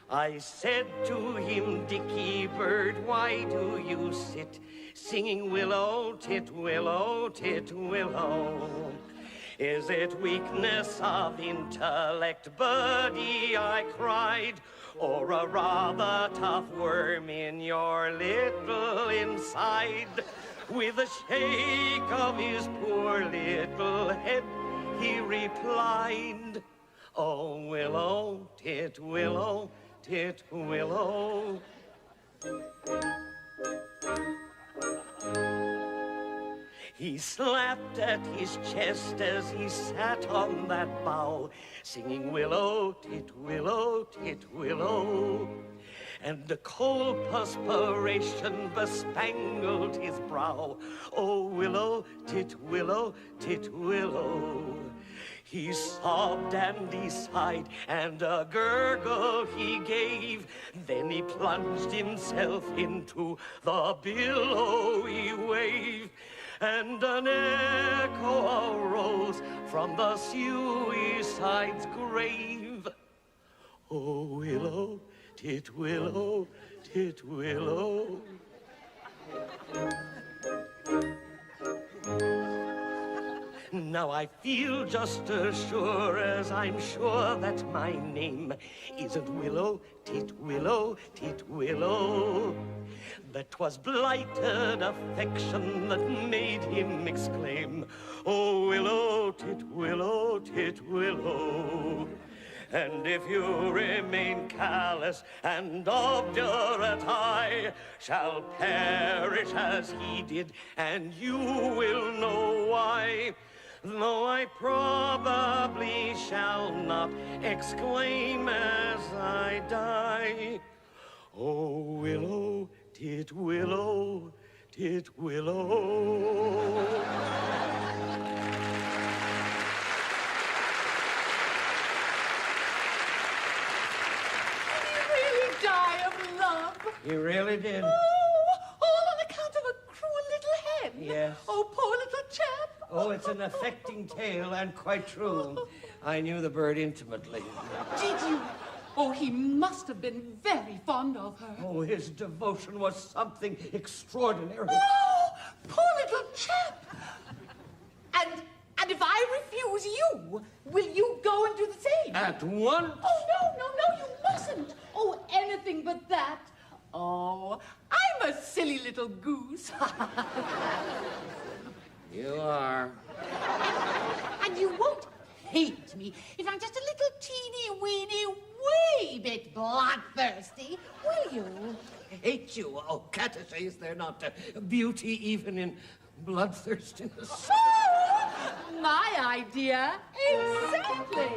I said to him, Dickie bird, why do you sit singing willow, tit, willow, tit, willow? Is it weakness of intellect, birdie, I cried, or a rather tough worm in your little inside? With a shake of his poor little head, he replied, oh, willow, tit, willow, tit, willow. He slapped at his chest as he sat on that bough, singing willow, tit, willow, tit, willow. And a cold perspiration bespangled his brow. Oh, willow, tit, willow, tit, willow. He sobbed and he sighed, and a gurgle he gave. Then he plunged himself into the billowy wave. And an echo arose from the suicide's grave. Oh, willow, tit, willow, tit, willow. Now I feel just as sure as I'm sure that my name isn't Willow, tit, willow, tit, willow. That 'twas blighted affection that made him exclaim, oh, willow, tit, willow, tit, willow. And if you remain callous and obdurate, I shall perish as he did, and you will know why. Though I probably shall not exclaim as I die, oh, willow, tit, willow, tit, willow. He really did. Oh, all on account of a cruel little hen? Yes. Oh, poor little chap. Oh, it's an affecting tale and quite true. I knew the bird intimately. Did you? Oh, he must have been very fond of her. Oh, his devotion was something extraordinary. Oh, poor little chap. And if I refuse you, will you go and do the same? At once? Oh, no, you mustn't. Oh, anything but that. Oh, I'm a silly little goose. You are. And you won't hate me if I'm just a little teeny weeny wee bit bloodthirsty, will you? Hate you? Oh, catechese, they're not beauty even in bloodthirstiness. So, my idea, exactly.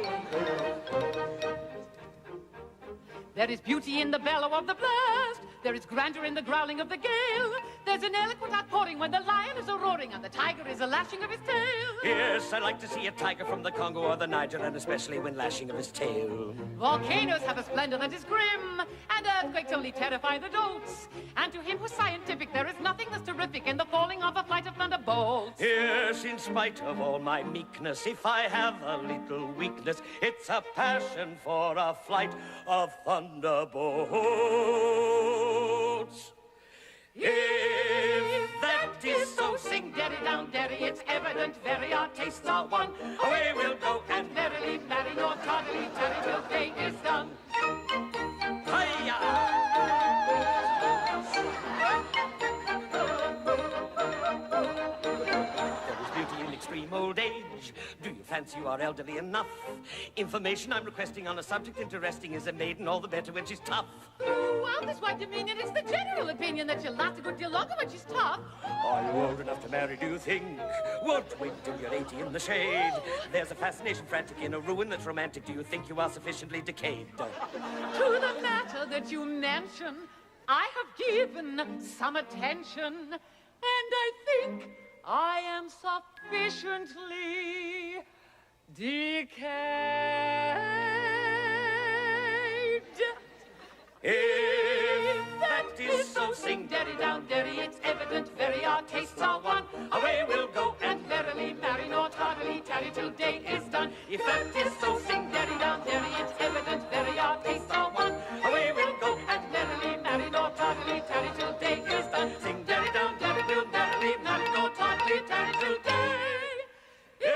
There is beauty in the bellow of the blast. There is grandeur in the growling of the gale. There's an eloquent outpouring when the lion is a-roaring and the tiger is a-lashing of his tail. Yes, I like to see a tiger from the Congo or the Niger, and especially when lashing of his tail. Volcanoes have a splendor that is grim, and earthquakes only terrify the dolts. And to him who's scientific, there is nothing that's terrific in the falling of a flight of thunderbolts. Yes, in spite of all my meekness, if I have a little weakness, it's a passion for a flight of thunderbolts. If that is so, sing derry down derry, it's evident very our tastes are one. Away we'll go and merrily marry, nor tardily tarry till day is done. Hiya! Extreme old age. Do you fancy you are elderly enough? Information I'm requesting on a subject interesting is a maiden all the better when she's tough. Well, this won't demean it. It's the general opinion that she'll last a good deal longer when she's tough. Are you old enough to marry, do you think? Won't wait till you're 80 in the shade. There's a fascination frantic in a ruin that's romantic. Do you think you are sufficiently decayed? To the matter that you mention, I have given some attention, and I think I am sufficiently decayed. If that is so, sing derry down derry, it's evident very our tastes are one. Away we'll go and merrily marry, nor tardily tarry till day is done. If that is so, sing derry down derry, it's evident very our tastes are one. Away we'll go and merrily marry, nor tardily tarry till day is done. Sing derry down derry, we'll merrily marry, nor tardily tarry till day is done.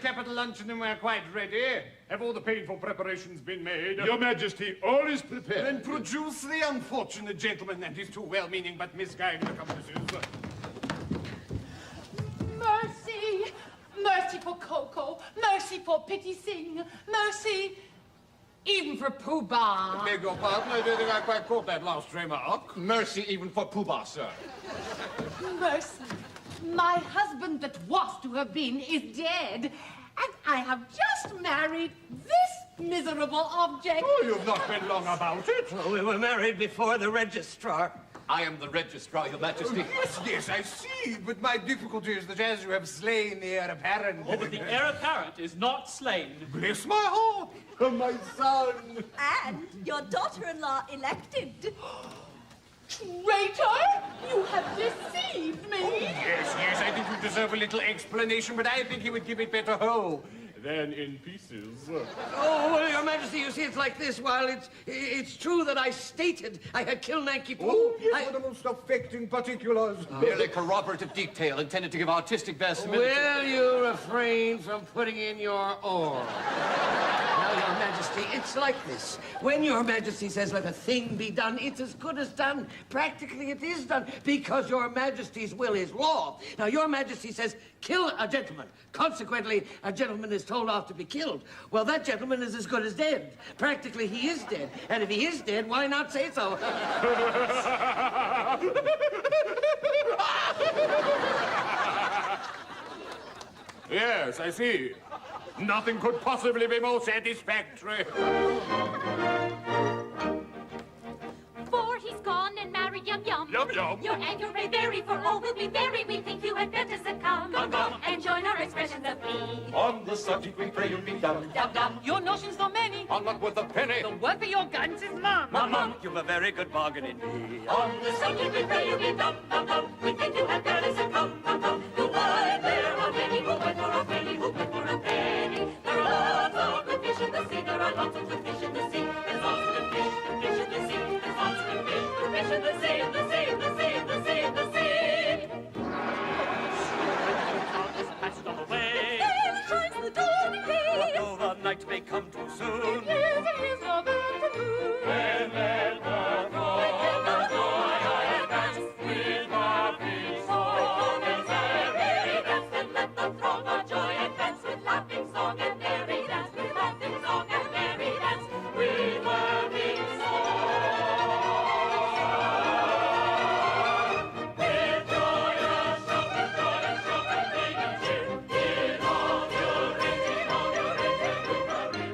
Capital luncheon and we're quite ready. Have all the painful preparations been made? Your Majesty, all is prepared. Then produce the unfortunate gentleman and his two well-meaning but misguided accomplices. Mercy! Mercy for Coco. Mercy for Pity Sing. Mercy even for Pooh Bah. Beg your pardon, I don't think I quite caught that last remark. Mercy even for Pooh Bah, sir. Mercy. My husband that was to have been is dead, and I have just married this miserable object. Oh, you've not been long about it. Well, we were married before the registrar. I am the registrar, Your Majesty. Yes, I see. But my difficulty is that as you have slain the heir apparent... Oh, but the heir apparent is not slain. Bless my heart, my son. And your daughter-in-law elected. Traitor! You have deceived me! Yes, I think you deserve a little explanation, but I think he would give it better whole than in pieces. Oh, well, Your Majesty, you see, it's like this. While it's true that I stated I had killed Nanki Poo... Oh, yes, for the most affecting particulars. Merely corroborative detail intended to give artistic verisimilitude. Will you refrain from putting in your oar? Now, Your Majesty, it's like this. When Your Majesty says let a thing be done, it's as good as done. Practically, it is done, because Your Majesty's will is law. Now, Your Majesty says kill a gentleman. Consequently, a gentleman is told off to be killed. Well, that gentleman is as good as dead. Practically, he is dead. And if he is dead, why not say so? Yes, I see. Nothing could possibly be more satisfactory. For he's gone and married Yum Yum. Yum Yum. Your anger may vary, for all will be very. We think you had better succumb. Come. And join our expressions of glee. subject we pray you be dumb. Dum-dum. Your notions so many. I'm not worth a penny. The worth of your guns is mum. Mum, you've a very good bargain indeed. On the subject we pray you be dumb, dumb, dumb. We think you have careless and come, come, come. You'll find there are many who went for a penny, who went for a penny. There are lots of good fish in the sea, there are lots of good fish in the sea. There's lots of good fish in the sea. There's lots of good fish in the sea, the sea, the sea, the sea, the sea. Passed on the way. There shines the dawning day. What though the night may come too soon? Years of afternoon. And let the joy I advance with laughing song and merry dance. And let the throng of joy advance with laughing song and merry dance. With laughing song and merry dance. With laughing song. With joy and shout and make and cheer. In all your rings, in all your rings, and hooray,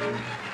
Thank you.